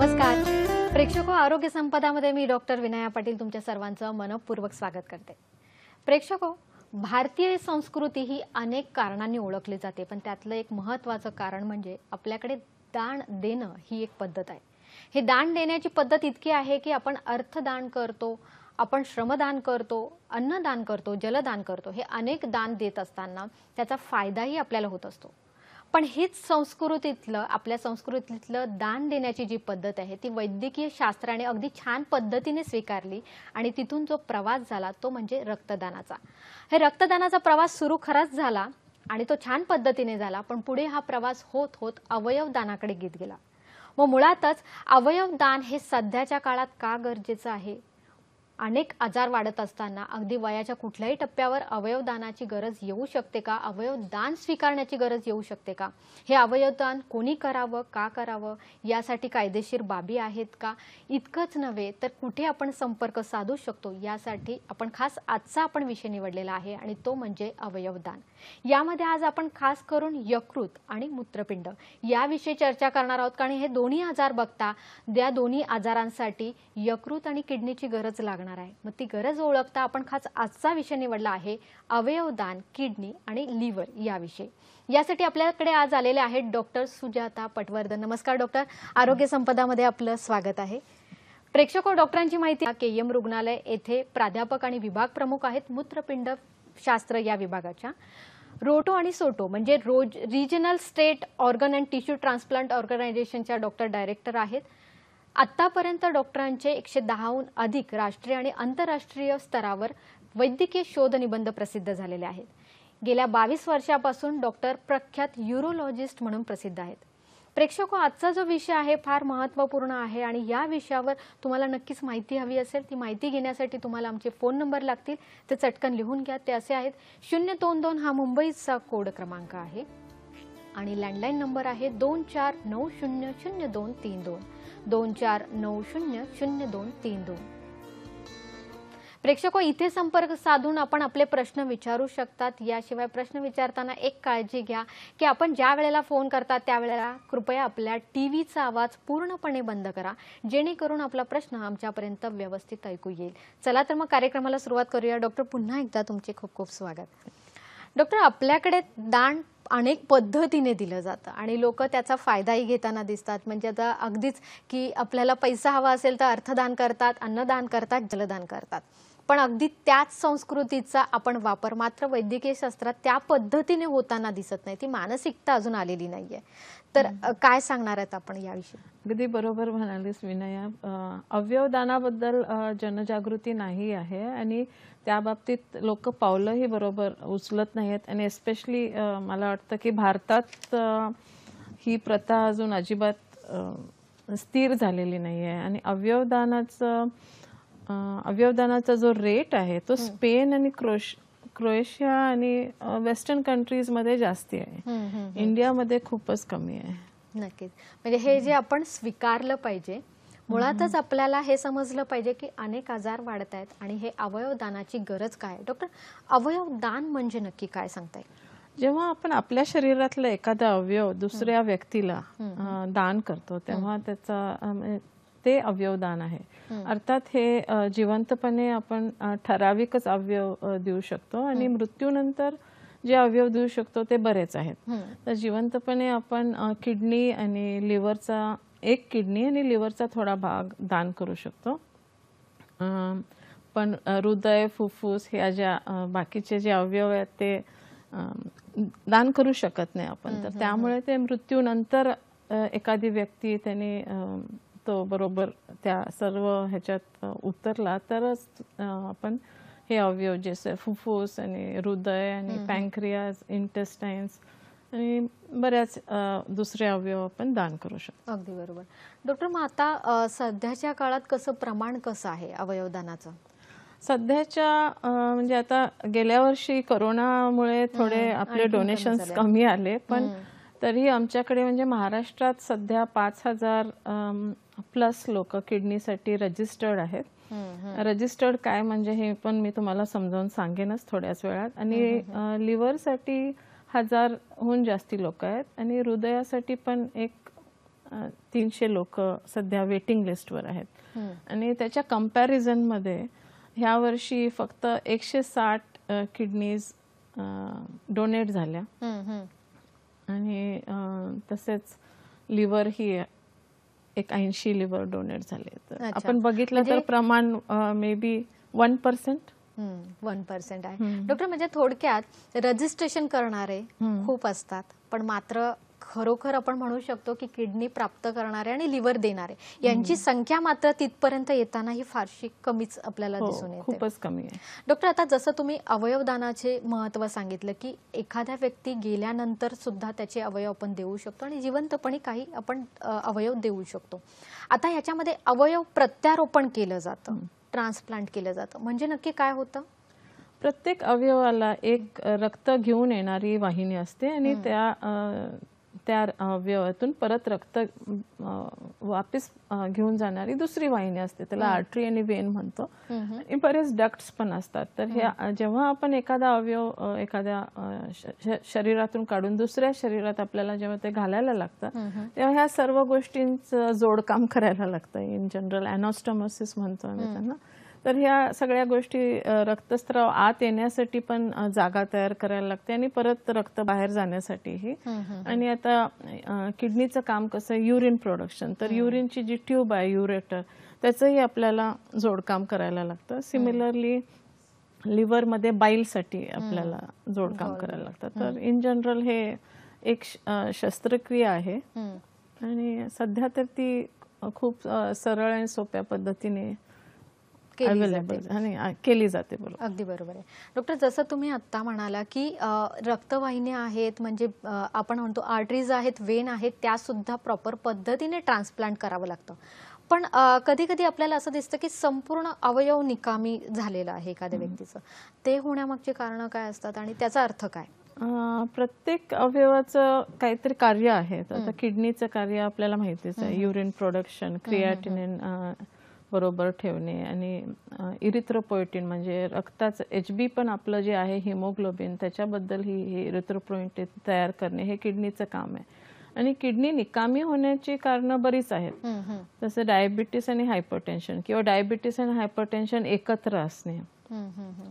नमस्कार प्रेक्षको, आरोग्य संपदामध्ये मी डॉक्टर विनया पाटील तुमच्या सर्वांचं मनपूर्वक स्वागत करते। प्रेक्षको, भारतीय संस्कृती ही अनेक कारणांनी ओळखली जाते, पण त्यातलं एक महत्त्वाचं कारण म्हणजे आपल्याकडे दान देणं ही एक पद्धत आहे। हे दान देण्याची पद्धत इतकी आहे की आपण अर्थदान करतो, आपण श्रमदान करतो, अन्नदान करतो, जलदान करतो। हे अनेक दान देत असताना त्याचा फायदाही आपल्याला होत असतो। पण हीच संस्कृतीतलं, आपल्या संस्कृतीतलं दान देण्याची जी पद्धत आहे ती वैद्यकीय शास्त्राने अगदी छान पद्धतीने स्वीकारली आणि तिथून जो प्रवास झाला तो म्हणजे रक्तदानाचा। हे रक्तदानाचा प्रवास सुरू खरंच झाला आणि तो छान पद्धतीने झाला, पण पुढे हा प्रवास होत होत अवयवदानाकडे गेला। मग मुळातच अवयवदान हे सध्याच्या काळात का गरजेचं आहे? अनेक आजार वाढत असताना अगदी वयाच्या कुठल्याही टप्प्यावर अवयवदानाची गरज येऊ शकते का? अवयवदान स्वीकारण्याची गरज येऊ शकते का? हे अवयवदान कोणी करावं, का करावं, यासाठी कायदेशीर बाबी आहेत का? इतकंच नव्हे तर कुठे आपण संपर्क साधू शकतो, यासाठी आपण खास आजचा विषय निवडलेला आहे आणि तो म्हणजे अवयवदान। यामध्ये आज आपण खास करून यकृत आणि मूत्रपिंड याविषयी चर्चा करणार आहोत, कारण हे दोन्ही आजार बघता त्या दोन्ही आजारांसाठी यकृत आणि किडनीची गरज लागणार आहे। मग ती गरज ओळखता आपण खास आजचा विषय निवडला आहे अवयवदान, किडनी आणि लिव्हर याविषयी। यासाठी आपल्याकडे आज आलेले आहेत डॉक्टर सुजाता पटवर्धन। नमस्कार डॉक्टर, आरोग्य संपदामध्ये आपलं स्वागत आहे। प्रेक्षको, डॉक्टरांची माहिती केएम रुग्णालय येथे प्राध्यापक आणि विभाग प्रमुख आहेत मूत्रपिंड शास्त्र या विभागाच्या। रोटो आणि सोटो म्हणजे regional state organ and tissue transplant ऑर्गनायझेशनच्या डॉक्टर डायरेक्टर आहेत। आतापर्यंत डॉक्टरांचे 110हून अधिक राष्ट्रीय आणि आंतरराष्ट्रीय स्तरावर वैद्यकीय शोध निबंध प्रसिद्ध झालेले आहेत। गेल्या 22 वर्षापासून डॉक्टर प्रख्यात यूरोलॉजिस्ट म्हणून प्रसिद्ध आहेत। प्रेक्षको, आजचा जो विषय आहे फार महत्त्वपूर्ण आहे आणि या विषयावर तुम्हाला नक्कीच माहिती हवी असेल। ती माहिती घेण्यासाठी तुम्हाला आमचे फोन नंबर लागतील, ते चटकन लिहून घ्या। ते असे आहेत 022 हा मुंबईचा कोड क्रमांक आहे आणि लँडलाईन नंबर आहे 24900232 24900232। प्रेक्षको, इथे संपर्क साधून आपण आपले प्रश्न विचारू शकतात। याशिवाय प्रश्न विचारताना एक काळजी घ्या की आपण ज्या वेळेला फोन करता त्यावेळेला कृपया आपल्या टीव्हीचा आवाज पूर्णपणे बंद करा, जेणेकरून आपला प्रश्न आमच्यापर्यंत व्यवस्थित ऐकू येईल। चला तर मग कार्यक्रमाला सुरुवात करूया। डॉक्टर, पुन्हा एकदा तुमचे खूप खूप स्वागत। डॉक्टर, आपल्याकडे दान अनेक पद्धतीने दिलं जातं आणि लोक त्याचा फायदाही घेताना दिसतात। म्हणजे आता अगदीच की आपल्याला पैसा हवा असेल तर अर्थदान करतात, अन्नदान करतात, जलदान करतात, पण अगदी त्याच संस्कृतीचा आपण वापर मात्र वैद्यकीय शास्त्रात त्या पद्धतीने होताना दिसत नाही। ती मानसिकता अजून आलेली नाहीये। तर काय सांगणार आहेत आपण याविषयी? अगदी बरोबर म्हणालीस विनया। अवयवदानाबद्दल जनजागृती नाही आहे आणि त्या बाबतीत लोक पावलंही बरोबर उचलत नाहीत आणि एस्पेशली मला वाटतं की भारतात ही प्रथा अजून अजिबात स्थिर झालेली नाही आहे आणि अवयवदानाचा जो रेट आहे तो स्पेन आणि क्रोएशिया आणि वेस्टर्न कंट्रीज मध्ये जास्ती आहे, इंडियामध्ये खूपच कमी आहे। नक्कीच, म्हणजे हे जे आपण स्वीकारलं पाहिजे। मुळातच आपल्याला हे समजलं पाहिजे की अनेक आजार वाढत आहेत आणि हे अवयवदानाची गरज काय आहे। डॉक्टर, अवयवदान म्हणजे नक्की काय सांगता येईल? जेव्हा आपण आपल्या शरीरातलं एखादा अवयव दुसऱ्या व्यक्तीला दान करतो तेव्हा त्याचा ते अवयवदान आहे। अर्थात हे जिवंतपणे आपण ठराविकच अवयव देऊ शकतो आणि मृत्यूनंतर जे अवयव देऊ शकतो ते बरेच आहेत। तर जिवंतपणे आपण किडनी आणि लिव्हरचा, एक किडनी आणि लिव्हरचा थोडा भाग दान करू शकतो, पण हृदय, फुफ्फुस ह्या ज्या बाकीचे जे अवयव आहेत ते दान करू शकत नाही आपण। तर त्यामुळे ते मृत्यूनंतर एखादी व्यक्ती त्याने तो बरोबर त्या सर्व ह्याच्यात उतरला तरच आपण हे अवयव जसे फुफ्फुस आणि हृदय आणि पॅनक्रियाज, इंटेस्टाइन्स आणि बऱ्याच दुसरे अवयव आपण दान करू शकतो। अगदी बरोबर। डॉक्टर, मग आता सध्याच्या काळात कसं प्रमाण कसं आहे अवयवदानाचं? सध्याच्या म्हणजे आता गेल्या वर्षी कोरोनामुळे थोडे आपले डोनेशन्स कमी आले, पण तरी आमच्याकडे म्हणजे महाराष्ट्रात सध्या 5000 प्लस लोक किडनीसाठी रजिस्टर्ड आहेत। रजिस्टर्ड काय म्हणजे हे पण मी तुम्हाला समजावून सांगेनच थोड्याच वेळात। आणि लिव्हरसाठी 1000हून जास्ती लोक आहेत आणि हृदयासाठी पण एक 300 लोक सध्या वेटिंग लिस्टवर आहेत. आणि त्याच्या कंपॅरिझनमध्ये ह्या वर्षी फक्त 160 किडनीज डोनेट झाल्या. आणि तसेच लिव्हर ही एक 80 लिव्हर डोनेट झाले. तर आपण बघितलं तर प्रमाण मे बी 1%. 1% आहे डॉक्टर. म्हणजे थोडक्यात रजिस्ट्रेशन करणारे खूप असतात, पण मात्र खरोखर आपण म्हणू शकतो की किडनी प्राप्त करणारे आणि लिव्हर देणारे यांची संख्या मात्र तिथपर्यंत येताना ही फारशी कमीच आपल्याला दिसून येते. खूपच कमी आहे डॉक्टर. आता जसं तुम्ही अवयवदानाचे महत्त्व सांगितलं की एखाद्या व्यक्ती गेल्यानंतर सुद्धा त्याचे अवयव आपण देऊ शकतो आणि जिवंतपणे काही आपण अवयव देऊ शकतो. आता ह्याच्यामध्ये अवयव प्रत्यारोपण केलं जातं, ट्रान्सप्लांट केलं जातं, म्हणजे नक्की काय होतं? प्रत्येक अवयवाला एक रक्त घेऊन येणारी वाहिनी असते आणि त्या अवयवातून परत रक्त वापस घेऊन जाणारी दुसरी वाहिनी असते, त्याला आर्टरी आणि वेन म्हणतो. आणि बरेच डक्ट्स पण असतात. तर हे जेव्हा आपण एखादा अवयव एखाद्या शरीरातून काढून दुसऱ्या शरीरात आपल्याला जेव्हा ते घालायला लागतं तेव्हा ह्या सर्व गोष्टींचं जोडकाम करायला लागतं. इन जनरल अॅनास्टोमोसिस म्हणतो आम्ही त्यांना. तर ह्या सगळ्या गोष्टी रक्तस्त्राव आत येण्यासाठी पण जागा तयार करायला लागते आणि परत रक्त बाहेर जाण्यासाठीही. आणि आता किडनीचं काम कसं, युरिन प्रोडक्शन, तर युरिनची जी ट्यूब आहे युरेटर त्याचंही आपल्याला जोडकाम करायला लागतं. सिमिलरली लिव्हरमध्ये बाईलसाठी आपल्याला जोडकाम करायला लागतं. तर इन जनरल हे एक शस्त्रक्रिया आहे आणि सध्या तर ती खूप सरळ आणि सोप्या पद्धतीने केली जाते. बरोबर, अगदी बरोबर आहे डॉक्टर. जसं तुम्ही आता म्हणाला की रक्तवाहिन्या आहेत, म्हणजे आपण म्हणतो आर्टरीज आहेत, वेन आहेत, त्या सुद्धा प्रॉपर पद्धतीने ट्रान्सप्लांट करावं लागतं. पण कधी कधी आपल्याला असं दिसतं की संपूर्ण अवयव निकामी झालेला आहे एखाद्या व्यक्तीचं. ते होण्यामागची कारणं काय असतात आणि त्याचा अर्थ काय? प्रत्येक अवयवाचं काहीतरी कार्य आहे. आता किडनीचं कार्य आपल्याला माहितीच आहे, युरिन प्रोडक्शन, क्रिएटिनिन बरोबर ठेवणे आणि इरिथ्रोपोएटिन म्हणजे रक्ताचं HB पण आपलं जे आहे हिमोग्लोबिन त्याच्याबद्दल ही इरिथ्रोपोएटिन तयार करणे हे किडनीचं काम आहे. आणि किडनी निकामी होण्याची कारणं बरीच आहेत, जसं डायबिटीस आणि हायपरटेन्शन किंवा डायबिटीस आणि हायपरटेन्शन एकत्र असणे.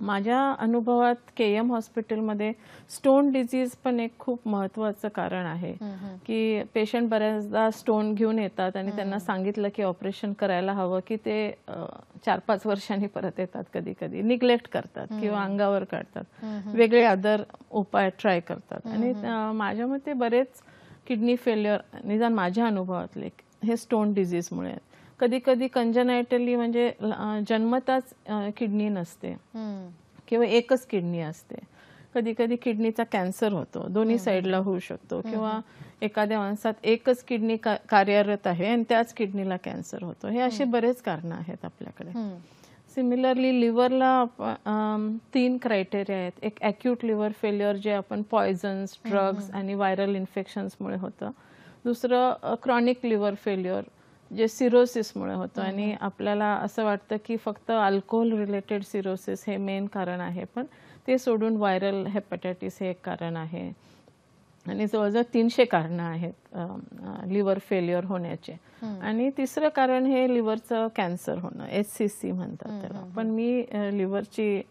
माझ्या अनुभवात KM हॉस्पिटलमध्ये स्टोन डिझीज पण एक खूप महत्वाचं कारण आहे की पेशंट बऱ्याचदा स्टोन घेऊन येतात आणि त्यांना सांगितलं की ऑपरेशन करायला हवं की ते 4-5 वर्षांनी परत येतात, कधी कधी निग्लेक्ट करतात किंवा अंगावर काढतात, वेगळे अदर उपाय ट्राय करतात. आणि माझ्या मते बरेच किडनी फेल्युअर निदान माझ्या अनुभवातले हे स्टोन डिझीजमुळे. कधी कधी कंजनायटली म्हणजे जन्मताच किडनी नसते किंवा एकच किडनी असते. कधी कधी किडनीचा कॅन्सर होतो, दोन्ही साईडला होऊ शकतो. किंवा एखाद्या माणसात एकच किडनी कार्यरत आहे आणि त्याच किडनीला कॅन्सर होतो. हे असे बरेच कारणं आहेत आपल्याकडे. सिमिलरली लिव्हरला 3 क्रायटेरिया आहेत. एक ॲक्यूट लिव्हर फेल्युअर जे आपण पॉयझन्स, ड्रग्स आणि व्हायरल इन्फेक्शन्समुळे होतं. दुसरं क्रॉनिक लिव्हर फेल्युअर जे सिरोसिसमुळे होतं. आणि आपल्याला असं वाटतं की फक्त अल्कोहोल रिलेटेड सिरोसिस हे मेन कारण आहे, पण ते सोडून व्हायरल हेपॅटायटिस हे एक कारण आहे. आणि जवळजवळ 300 कारणं आहेत लिव्हर फेल्युअर होण्याचे. आणि तिसरं कारण हे लिव्हरचं कॅन्सर होणं, HCC म्हणतात त्याला. पण मी लिव्हरची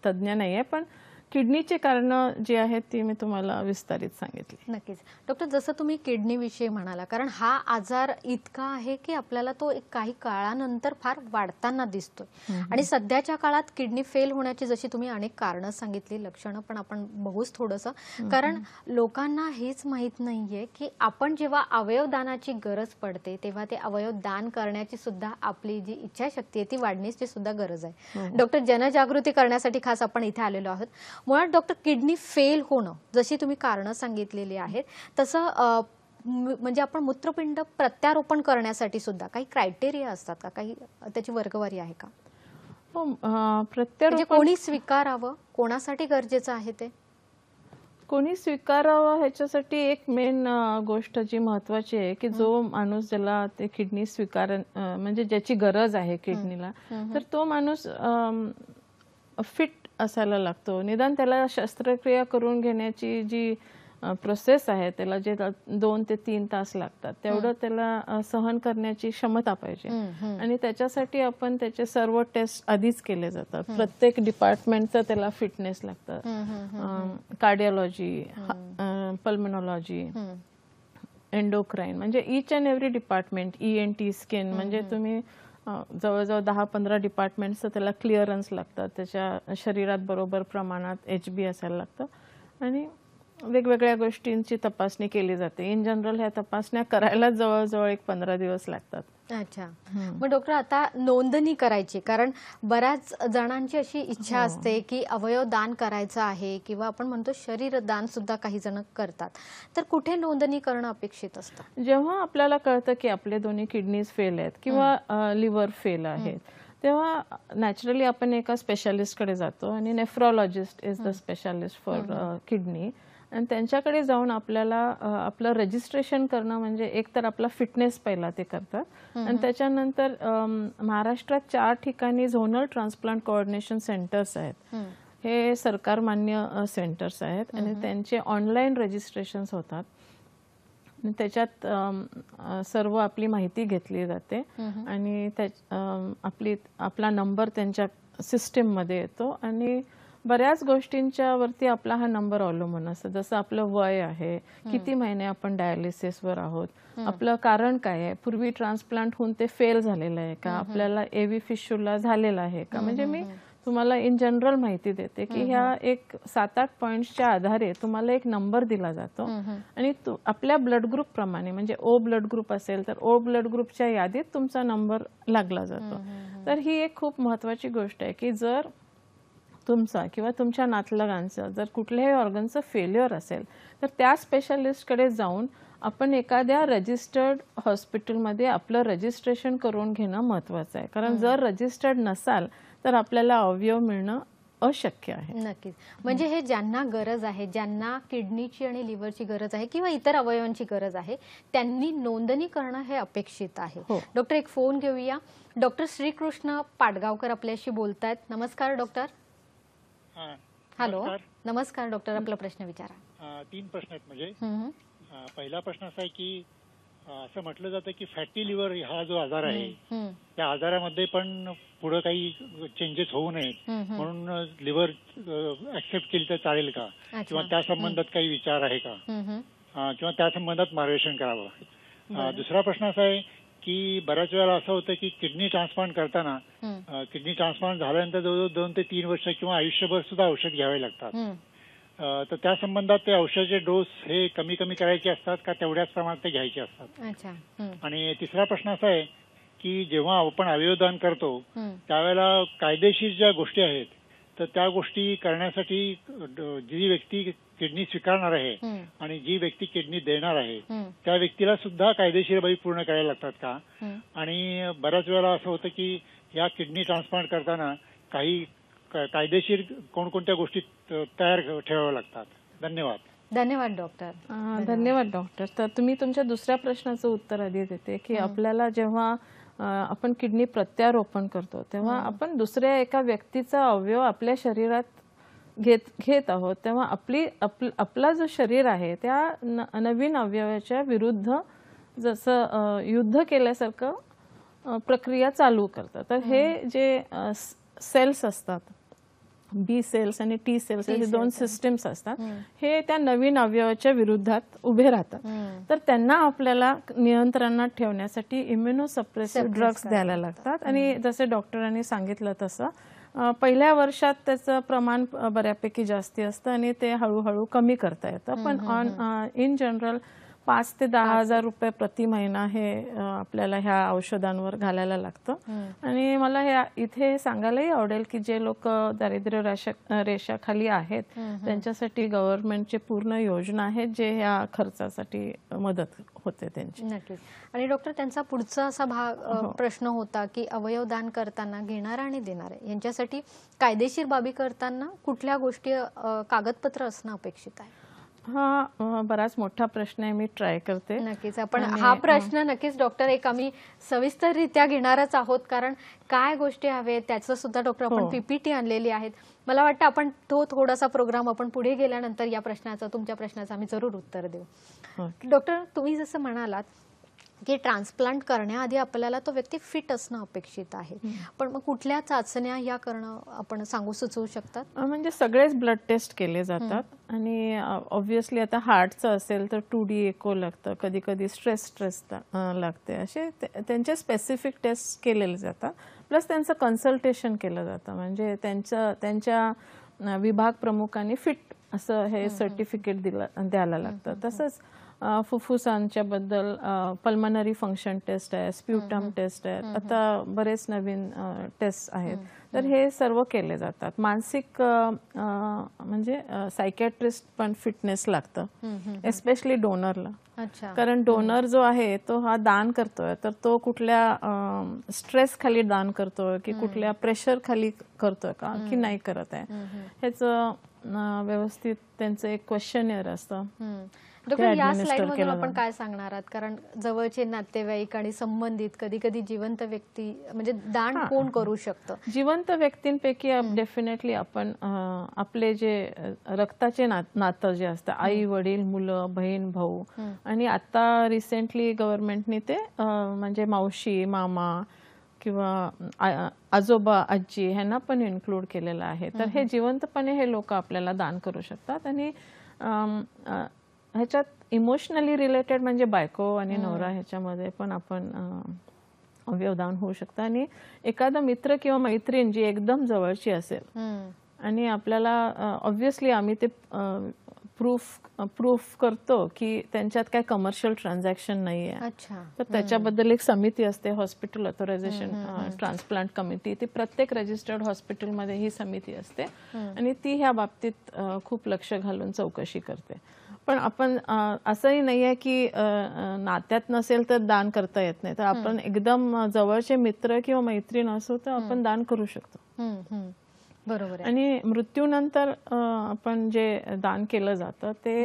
तज्ज्ञ नाही आहे, पण किडनीचे कारणं जी आहेत ती मी तुम्हाला विस्तारित सांगितली. नक्कीच डॉक्टर. जसं तुम्ही किडनीविषयी म्हणाला, कारण हा आजार इतका आहे की आपल्याला तो काही काळानंतर फार वाढताना दिसतोय. आणि सध्याच्या काळात किडनी फेल होण्याची जशी तुम्ही अनेक कारणं सांगितली, लक्षणं पण आपण बघूच थोडंसं. कारण लोकांना हेच माहीत नाहीये की आपण जेव्हा अवयवदानाची गरज पडते तेव्हा ते अवयव दान करण्याची सुद्धा आपली जी इच्छाशक्ती आहे ती वाढण्याची सुद्धा गरज आहे. डॉक्टर, जनजागृती करण्यासाठी खास आपण इथे आलेलो आहोत. मुळात डॉक्टर, किडनी फेल होणं जशी तुम्ही कारणं सांगितलेली आहेत तसं म्हणजे आपण मूत्रपिंड प्रत्यारोपण करण्यासाठी सुद्धा काही क्रायटेरिया असतात का, काही त्याची वर्गवारी आहे का? प्रत्यारोपण कोणी स्वीकारावं, कोणासाठी गरजेचं आहे ते? कोणी स्वीकारावं ह्याच्यासाठी एक मेन गोष्ट जी महत्वाची आहे की जो माणूस ज्याला ते किडनी म्हणजे ज्याची गरज आहे किडनीला, तर तो माणूस फिट असायला लागतो. निदान त्याला शस्त्रक्रिया करून घेण्याची जी प्रोसेस आहे त्याला जे 2 ते 3 तास लागतात तेवढं त्याला सहन करण्याची क्षमता पाहिजे. आणि त्याच्यासाठी आपण त्याचे सर्व टेस्ट आधीच केले जातात. प्रत्येक डिपार्टमेंटचं त्याला फिटनेस लागतं. कार्डिओलॉजी, पल्मोनॉलॉजी, एंडोक्राईन, म्हणजे each and every department, ENT, skin, म्हणजे तुम्ही जवळजवळ 10-15 डिपार्टमेंटचं त्याला क्लिअरन्स लागतात. त्याच्या शरीरात बरोबर प्रमाणात HB असायला लागतं आणि वेगवेगळ्या गोष्टींची तपासणी केली जाते. इन जनरल ह्या तपासण्या करायला जवळजवळ 15 दिवस लागतात. अच्छा. मग डॉक्टर आता नोंदणी करायची, कारण बऱ्याच जणांची अशी इच्छा असते की अवयव दान करायचं आहे किंवा आपण म्हणतो शरीर दान सुद्धा काही जण करतात, तर कुठे नोंदणी करणं अपेक्षित असतं? जेव्हा आपल्याला कळतं की आपले दोन्ही किडनीज फेल आहेत किंवा लिव्हर फेल आहेत, तेव्हा नॅचरली आपण एका स्पेशालिस्टकडे जातो आणि nephrologist is the specialist for kidney. आणि त्यांच्याकडे जाऊन आपल्याला आपलं रजिस्ट्रेशन करणं, म्हणजे एक तर आपला फिटनेस पहिला ते करतात आणि त्याच्यानंतर महाराष्ट्रात 4 ठिकाणी झोनल ट्रान्सप्लांट कोऑर्डिनेशन सेंटर्स आहेत. हे सरकार मान्य सेंटर्स आहेत आणि त्यांचे ऑनलाईन रजिस्ट्रेशन्स होतात. त्याच्यात सर्व आपली माहिती घेतली जाते आणि आपला नंबर त्यांच्या सिस्टीममध्ये येतो आणि बऱ्याच गोष्टींच्या वरती आपला हा नंबर अवलंबून असतो. जसं आपलं वय आहे, किती महिने आपण डायलिसिसवर आहोत, आपलं कारण काय आहे, पूर्वी ट्रान्सप्लांट होऊन ते फेल झालेलं आहे का, आपल्याला AV फिशुला झालेला आहे का. म्हणजे मी तुम्हाला इन जनरल माहिती देते की ह्या एक 7-8 पॉइंट्सच्या आधारे तुम्हाला एक नंबर दिला जातो आणि आपल्या ब्लड ग्रुप प्रमाणे, म्हणजे O ब्लड ग्रुप असेल तर O ब्लड ग्रुपच्या यादीत तुमचा नंबर लागला जातो. तर ही एक खूप महत्वाची गोष्ट आहे की जर तुमचा किंवा तुमच्या नातलगांचं जर कुठल्याही ऑर्गनचं फेल्युअर असेल तर त्या स्पेशालिस्टकडे जाऊन आपण एखाद्या रजिस्टर्ड हॉस्पिटलमध्ये आपलं रजिस्ट्रेशन करून घेणं महत्वाचं आहे. कारण जर रजिस्टर्ड नसाल तर आपल्याला अवयव मिळणं अशक्य आहे. नक्कीच. म्हणजे हे ज्यांना गरज आहे, ज्यांना किडनीची आणि लिव्हरची गरज आहे किंवा इतर अवयवांची गरज आहे, त्यांनी नोंदणी करणं हे अपेक्षित आहे. डॉक्टर, एक फोन घेऊया. डॉक्टर श्रीकृष्ण पाटगावकर आपल्याशी बोलतायत. नमस्कार डॉक्टर. हॅलो, नमस्कार डॉक्टर, आपला प्रश्न विचारा. 3 प्रश्न आहेत म्हणजे. पहिला प्रश्न असा आहे की असं म्हटलं जातं की फॅटी लिव्हर हा जो आजार आहे त्या आजारामध्ये पण पुढे काही चेंजेस होऊ नयेत म्हणून लिव्हर ऍक्सेप्ट केली तर चालेल का, किंवा त्या संबंधात काही विचार आहे का, किंवा त्या संबंधात मार्गदर्शन करावं. दुसरा प्रश्न असा आहे की बऱ्याच वेळेला असं होतं की किडनी ट्रान्सप्लांट करताना किडनी ट्रान्सप्लांट झाल्यानंतर जवळजवळ 2 ते 3 वर्ष किंवा आयुष्यभर सुद्धा औषध घ्यावे लागतात. तर त्या संबंधात ते औषधाचे डोस हे कमी करायचे असतात का तेवढ्याच प्रमाणात ते घ्यायचे असतात. आणि तिसरा प्रश्न असा आहे की जेव्हा आपण अवयवदान करतो त्यावेळेला कायदेशीर ज्या गोष्टी आहेत तर त्या गोष्टी करण्यासाठी जी व्यक्ती किडनी स्वीकारणार आहे आणि जी व्यक्ती किडनी देणार आहे त्या व्यक्तीला सुद्धा कायदेशीर बाबी पूर्ण करायला लागतात का. आणि बऱ्याच वेळेला असं होतं की या किडनी ट्रान्सप्लांट करताना काही कायदेशीर कोणकोणत्या गोष्टी तयार ठेवाव्या लागतात. धन्यवाद. धन्यवाद डॉक्टर. धन्यवाद डॉक्टर. तर तुम्ही तुमच्या दुसऱ्या प्रश्नाचं उत्तर आधी देते की आपल्याला जेव्हा आपण किडनी प्रत्यारोपण करतो तेव्हा आपण दुसऱ्या एका व्यक्तीचा अवयव आपल्या शरीरात घेत आहोत, तेव्हा आपला जो शरीर आहे त्या नवीन अवयवाच्या विरुद्ध जसं युद्ध केल्यासारखं प्रक्रिया चालू करतात. तर हे जे सेल्स असतात, B सेल्स आणि T सेल्स, हे 2 सिस्टम्स असतात, हे त्या नवीन अवयवाच्या विरुद्धात उभे राहतात. तर त्यांना आपल्याला नियंत्रणात ठेवण्यासाठी इम्युनोसप्रेसिव्ह ड्रग्स द्यायला लागतात. आणि जसे डॉक्टरांनी सांगितलं तसं पहिल्या वर्षात त्याचं प्रमाण बऱ्यापैकी जास्ती असतं आणि ते हळूहळू कमी करता येतं. पण इन जनरल 5 ते 10 हजार रुपये प्रति महिना हे आपल्याला ह्या औषधांवर घालायला लागतं. आणि मला हे इथे सांगायलाही आवडेल की जे लोक दारिद्र्य रेषाखाली आहेत त्यांच्यासाठी गव्हर्नमेंटची पूर्ण योजना आहेत जे ह्या खर्चासाठी मदत होते त्यांची. नक्कीच. आणि डॉक्टर, त्यांचा पुढचा असा प्रश्न होता की अवयव दान करताना घेणारा आणि देणारे यांच्यासाठी कायदेशीर बाबी करताना कुठल्या गोष्टी कागदपत्र असणं अपेक्षित आहे? हा बराच मोठा प्रश्न आहे, मी ट्राय करते. नक्कीच आपण हा प्रश्न नक्कीच डॉक्टर एक आम्ही सविस्तररित्या घेणारच आहोत, कारण काय गोष्टी हवेत त्याचं सुद्धा डॉक्टर आपण पीपीटी आणलेली आहेत. मला वाटतं आपण तो थोडासा प्रोग्राम आपण पुढे गेल्यानंतर या प्रश्नाचं तुमच्या प्रश्नाचं आम्ही जरूर उत्तर देऊ. डॉक्टर तुम्ही जसं म्हणालात की ट्रान्सप्लांट करण्याआधी आपल्याला तो व्यक्ती फिट असणं अपेक्षित आहे, पण मग कुठल्या चाचण्या या करणं आपण सुचवू शकतात? म्हणजे सगळेच ब्लड टेस्ट केले जातात आणि ऑब्व्हियसली आता हार्टचं असेल तर 2D एको लागतं, कधी कधी स्ट्रेस लागते, असे त्यांचे स्पेसिफिक टेस्ट केलेले जातात. प्लस त्यांचं कन्सल्टेशन केलं जातं, म्हणजे त्यांच्या विभाग प्रमुखांनी फिट असं हे सर्टिफिकेट द्यायला लागतं. तसंच फुफ्फुसांच्या बद्दल पल्मनरी फंक्शन टेस्ट आहे, स्प्युटम टेस्ट आहे, आता बरेच नवीन टेस्ट आहेत, तर हे सर्व केले जातात. मानसिक म्हणजे सायकॅट्रिस्ट पण फिटनेस लागतं, एस्पेशली डोनरला. कारण डोनर जो आहे तो हा दान करतोय, तर तो कुठल्या स्ट्रेस खाली दान करतोय की कुठल्या प्रेशर खाली करतोय का की नाही करत आहे, ह्याचं व्यवस्थित त्यांचं एक क्वेश्चनेअर असतं. डॉक्टर या स्लाइडमधून आपण काय सांगणार आहात, कारण जवळचे नातेवाईक आणि संबंधित कधी कधी जिवंत व्यक्ती म्हणजे दान कोण करू शकतं? जिवंत व्यक्तींपैकी डेफिनेटली आपण आपले जे रक्ताचे नातं जे असतं, आई वडील मुलं बहीण भाऊ, आणि आता रिसेंटली गव्हर्नमेंटने ते म्हणजे मावशी मामा किंवा आजोबा आजी ह्यांना पण इन्क्लूड केलेलं आहे. तर हे जिवंतपणे हे लोक आपल्याला दान करू शकतात. आणि ह्याच्यात इमोशनली रिलेटेड म्हणजे बायको आणि नवरा ह्याच्यामध्ये पण आपण अवयवदान होऊ शकतं. आणि एखादा मित्र किंवा मैत्रीण जी एकदम जवळची असेल आणि आपल्याला ऑब्व्हियसली आम्ही ते प्रूफ करतो की त्यांच्यात काय कमर्शियल ट्रान्झॅक्शन नाही आहे, तर त्याच्याबद्दल एक समिती असते, हॉस्पिटल ऑथरायझेशन ट्रान्सप्लांट कमिटी. ती प्रत्येक रजिस्टर्ड हॉस्पिटलमध्ये ही समिती असते आणि ती ह्या बाबतीत खूप लक्ष घालून चौकशी करते. पण आपण असंही नाही आहे की नात्यात नसेल तर दान करता येत नाही, तर आपण एकदम जवळचे मित्र किंवा मैत्रीण असो तर आपण दान करू शकतो. बरोबर. आणि मृत्यूनंतर आपण जे दान केलं जातं ते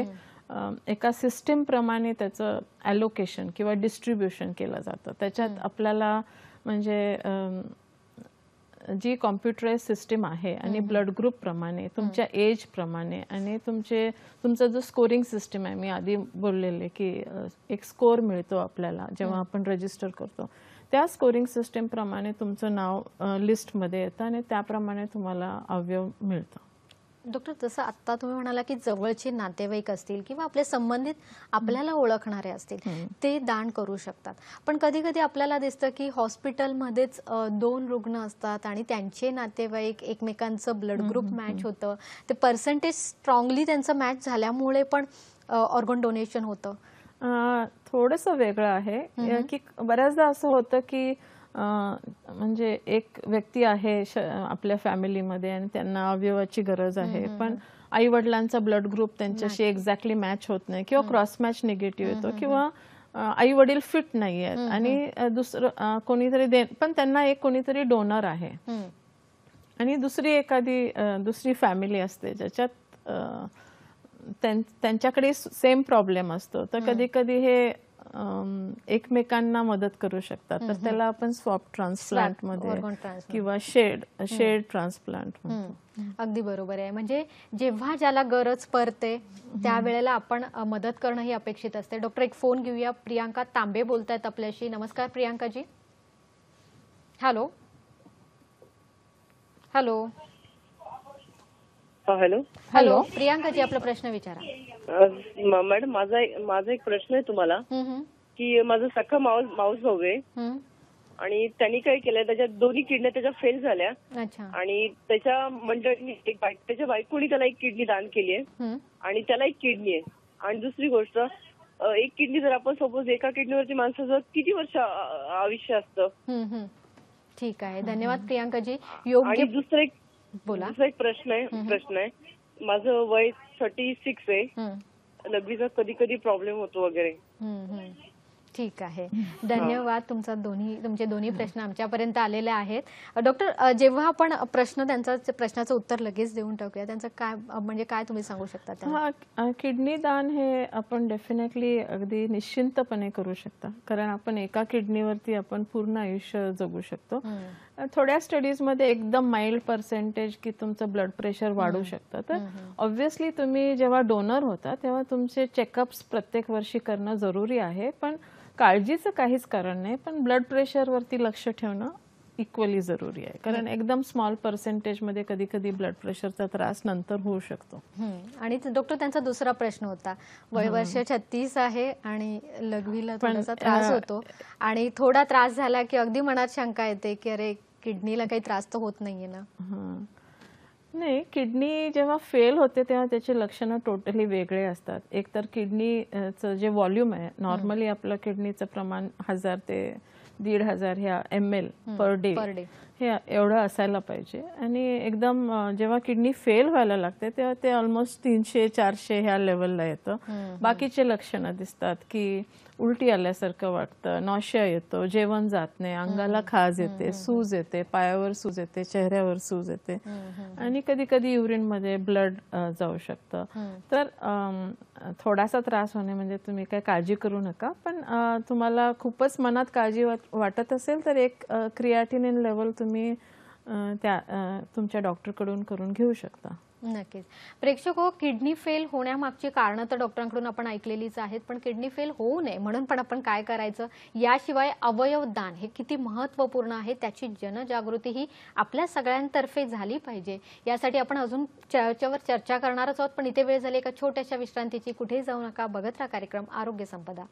एका सिस्टीम प्रमाणे त्याचं ॲलोकेशन किंवा डिस्ट्रीब्युशन केलं जातं. त्याच्यात आपल्याला म्हणजे जी कॉम्प्युटराइज सिस्टीम आहे आणि ब्लड ग्रुप प्रमाणे तुमच्या एज प्रमाणे आणि तुमचा जो स्कोरिंग सिस्टीम आहे, मी आधी बोललेले की एक स्कोर मिळतो आपल्याला जेव्हा आपण रजिस्टर करतो, त्या स्कोरिंग सिस्टीम प्रमाणे तुमचं नाव लिस्टमध्ये येतं आणि त्याप्रमाणे तुम्हाला अवयव मिळतं. डॉक्टर जसं आत्ता तुम्ही म्हणाला की जवळचे नातेवाईक असतील किंवा आपले संबंधित आपल्याला ओळखणारे असतील ते दान करू शकतात, पण कधी कधी आपल्याला दिसतं की हॉस्पिटलमध्येच 2 रुग्ण असतात आणि त्यांचे नातेवाईक एकमेकांचं ब्लड ग्रुप मॅच होतं, ते पर्सेंटेज स्ट्रॉंगली त्यांचं मॅच झाल्यामुळे पण ऑर्गन डोनेशन होतं. थोडंसं वेगळं आहे की बऱ्याचदा असं होतं की म्हणजे एक व्यक्ती आहे आपल्या फॅमिलीमध्ये आणि त्यांना अवयवाची गरज आहे, पण आई वडिलांचा ब्लड ग्रुप त्यांच्याशी एक्झॅक्टली मॅच होत नाही किंवा क्रॉस मॅच निगेटिव्ह येतो किंवा आई वडील फिट नाही आहेत आणि दुसरं कोणीतरी पण त्यांना एक कोणीतरी डोनर आहे आणि दुसरी फॅमिली असते ज्याच्यात त्यांच्याकडे सेम प्रॉब्लेम असतो, तर कधी कधी हे एकमेकांना मदत करू शकतात. तर त्याला आपण स्वॅप ट्रान्सप्लांट मध्ये किंवा शेड ट्रान्सप्लांट म्हणतो. अगदी बरोबर आहे. म्हणजे जेव्हा ज्याला गरज पडते त्यावेळेला आपण मदत करणं ही अपेक्षित असते. डॉक्टर एक फोन घेऊया. प्रियांका तांबे बोलतायत आपल्याशी. नमस्कार प्रियांकाजी. हॅलो हॅलो हॅलो हॅलो प्रियांकाजी, आपला प्रश्न विचारा. मॅडम, माझा एक प्रश्न आहे तुम्हाला की माझा सख्खा माऊस भाऊ आहे आणि त्यांनी काय केलंय, त्याच्या दोन्ही किडन्या त्याच्या फेल झाल्या आणि त्याच्या मंडळीने त्याच्या बायकोनी त्याला एक किडनी दान केली आहे आणि त्याला एक किडनी आहे. आणि दुसरी गोष्ट, एक किडनी जर आपण सपोज एका किडनीवरती माणसाचं किती वर्ष आयुष्य असतं? ठीक आहे, धन्यवाद प्रियांकाजी. योग्य. दुसरा एक प्रश्न आहे. माझं वय 36 आहे. लघवीचा कधी कधी प्रॉब्लेम होतो वगैरे. ठीक आहे, धन्यवाद. तुमचे दोन्ही प्रश्न आमच्यापर्यंत आलेले आहेत. डॉक्टर, जेव्हा आपण प्रश्नाचं उत्तर लगेच देऊन टाकूया, त्यांचं काय म्हणजे काय तुम्ही सांगू शकता त्यांना? किडनी दान हे आपण डेफिनेटली अगदी निश्चिंतपणे करू शकता, कारण आपण एका किडनीवरती आपण पूर्ण आयुष्य जगू शकतो. थोड्या स्टडीजमध्ये एकदम माइल्ड पर्सेंटेज की तुमचं ब्लड प्रेशर वाढू शकतं. तर ऑब्व्हियसली तुम्ही जेव्हा डोनर होता तेव्हा तुमचे चेकअप्स प्रत्येक वर्षी करणं जरुरी आहे, पण काळजीचं काहीच कारण नाही. पण ब्लड प्रेशरवरती लक्ष ठेवणं इक्वली जरुरी आहे, कारण एकदम स्मॉल पर्सेंटेजमध्ये कधी कधी ब्लड प्रेशरचा त्रास नंतर होऊ शकतो. आणि डॉक्टर, त्यांचा दुसरा प्रश्न होता, वय वर्ष 36 आहे आणि लघवीला थोडासा त्रास होतो आणि थोडा त्रास झाला की अगदी मनात शंका येते की अरे किडनीला काही त्रास तर होत नाहीये ना? नाही, किडनी जेव्हा फेल होते तेव्हा त्याची लक्षणं टोटली वेगळे असतात. एक तर किडनीचं जे व्हॉल्यूम आहे, नॉर्मली आपलं किडनीचं प्रमाण 1000 ते 1500 ह्या ml पर डे हे एवढं असायला पाहिजे. आणि एकदम जेव्हा किडनी फेल व्हायला लागते तेव्हा ते ऑलमोस्ट 300-400 ह्या लेवलला येतं. बाकीचे लक्षणं दिसतात की उलटी आल्यासारखं वाटतं, नॉशिया येतो, जेवण जात नाही, अंगाला खाज येते, सूज येते, पायावर सूज येते, चेहऱ्यावर सूज येते आणि कधी कधी युरिनमध्ये ब्लड जाऊ शकतं. तर थोडासा त्रास होणे म्हणजे तुम्ही काय काळजी करू नका. पण तुम्हाला खूपच मनात काळजी वाटत असेल तर एक क्रिएटिनिन लेवल तुम्ही तुमच्या डॉक्टरकडून करून घेऊ शकता. नक्कीच. प्रेक्षक हो, किडनी फेल होण्यामागची कारणं तर डॉक्टरांकडून आपण ऐकलेलीच आहेत, पण किडनी फेल होऊ नये म्हणून पण आपण काय करायचं, याशिवाय अवयव दान हे किती महत्त्वपूर्ण आहे त्याची जनजागृती ही आपल्या सगळ्यांतर्फे झाली पाहिजे. यासाठी आपण अजून त्याच्यावर चर्चा करणारच आहोत, पण इथे वेळ झाली एका छोट्याशा विश्रांतीची. कुठेही जाऊ नका, बघत राहा कार्यक्रम आरोग्य संपदा.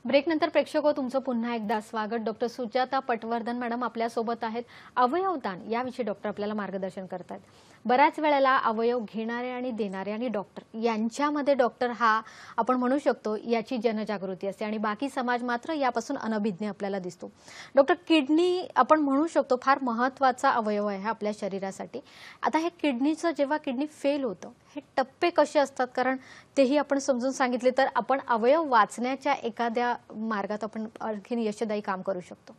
ब्रेकनंतर प्रेक्षको, तुमचं पुन्हा एकदा स्वागत. डॉक्टर सुजाता पटवर्धन मॅडम आपल्यासोबत आहेत. अवयवदान याविषयी डॉक्टर आपल्याला मार्गदर्शन करतात. बऱ्याच वेळेला अवयव घेणारे आणि देणारे आणि डॉक्टर यांच्यामध्ये डॉक्टर हा आपण म्हणू शकतो याची जनजागृती असते आणि बाकी समाज मात्र यापासून अनभिज्ञ आपल्याला दिसतो. डॉक्टर, किडनी आपण म्हणू शकतो फार महत्त्वाचा अवयव आहे आपल्या शरीरासाठी. आता हे किडनीचं जेव्हा किडनी फेल होतं, हे टप्पे कसे असतात, कारण तेही आपण समजून सांगितले तर आपण अवयव वाचण्याच्या एखाद्या मार्गात आपण आणखीन यशदायी काम करू शकतो.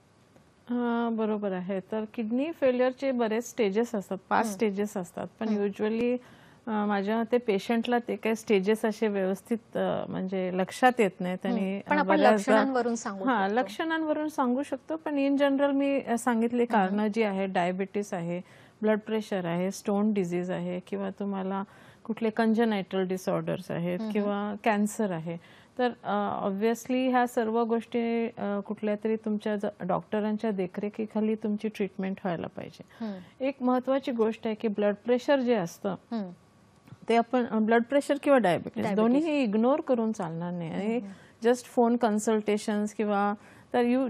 बरोबर आहे. तर किडनी फेल्युअरचे बरेच स्टेजेस असतात, 5 स्टेजेस असतात. पण युजली माझ्या मते पेशंटला ते काही स्टेजेस असे व्यवस्थित म्हणजे लक्षात येत नाहीत आणि लक्षणांवरून सांगू शकतो. पण इन जनरल मी सांगितले कारणं जी आहे, डायबिटीस आहे, ब्लड प्रेशर आहे, स्टोन डिझीज आहे, किंवा तुम्हाला कुठले कंजनायटल डिसऑर्डर्स आहेत किंवा कॅन्सर आहे. तर ऑब्व्हियसली ह्या सर्व गोष्टी कुठल्या तरी तुमच्या डॉक्टरांच्या देखरेखीखाली तुमची ट्रीटमेंट व्हायला पाहिजे. एक महत्वाची गोष्ट आहे की ब्लड प्रेशर जे असतं ते आपण ब्लड प्रेशर किंवा डायबिटीस दोन्ही इग्नोर करून चालणार नाही. आणि जस्ट फोन कन्सल्टेशन्स किंवा तर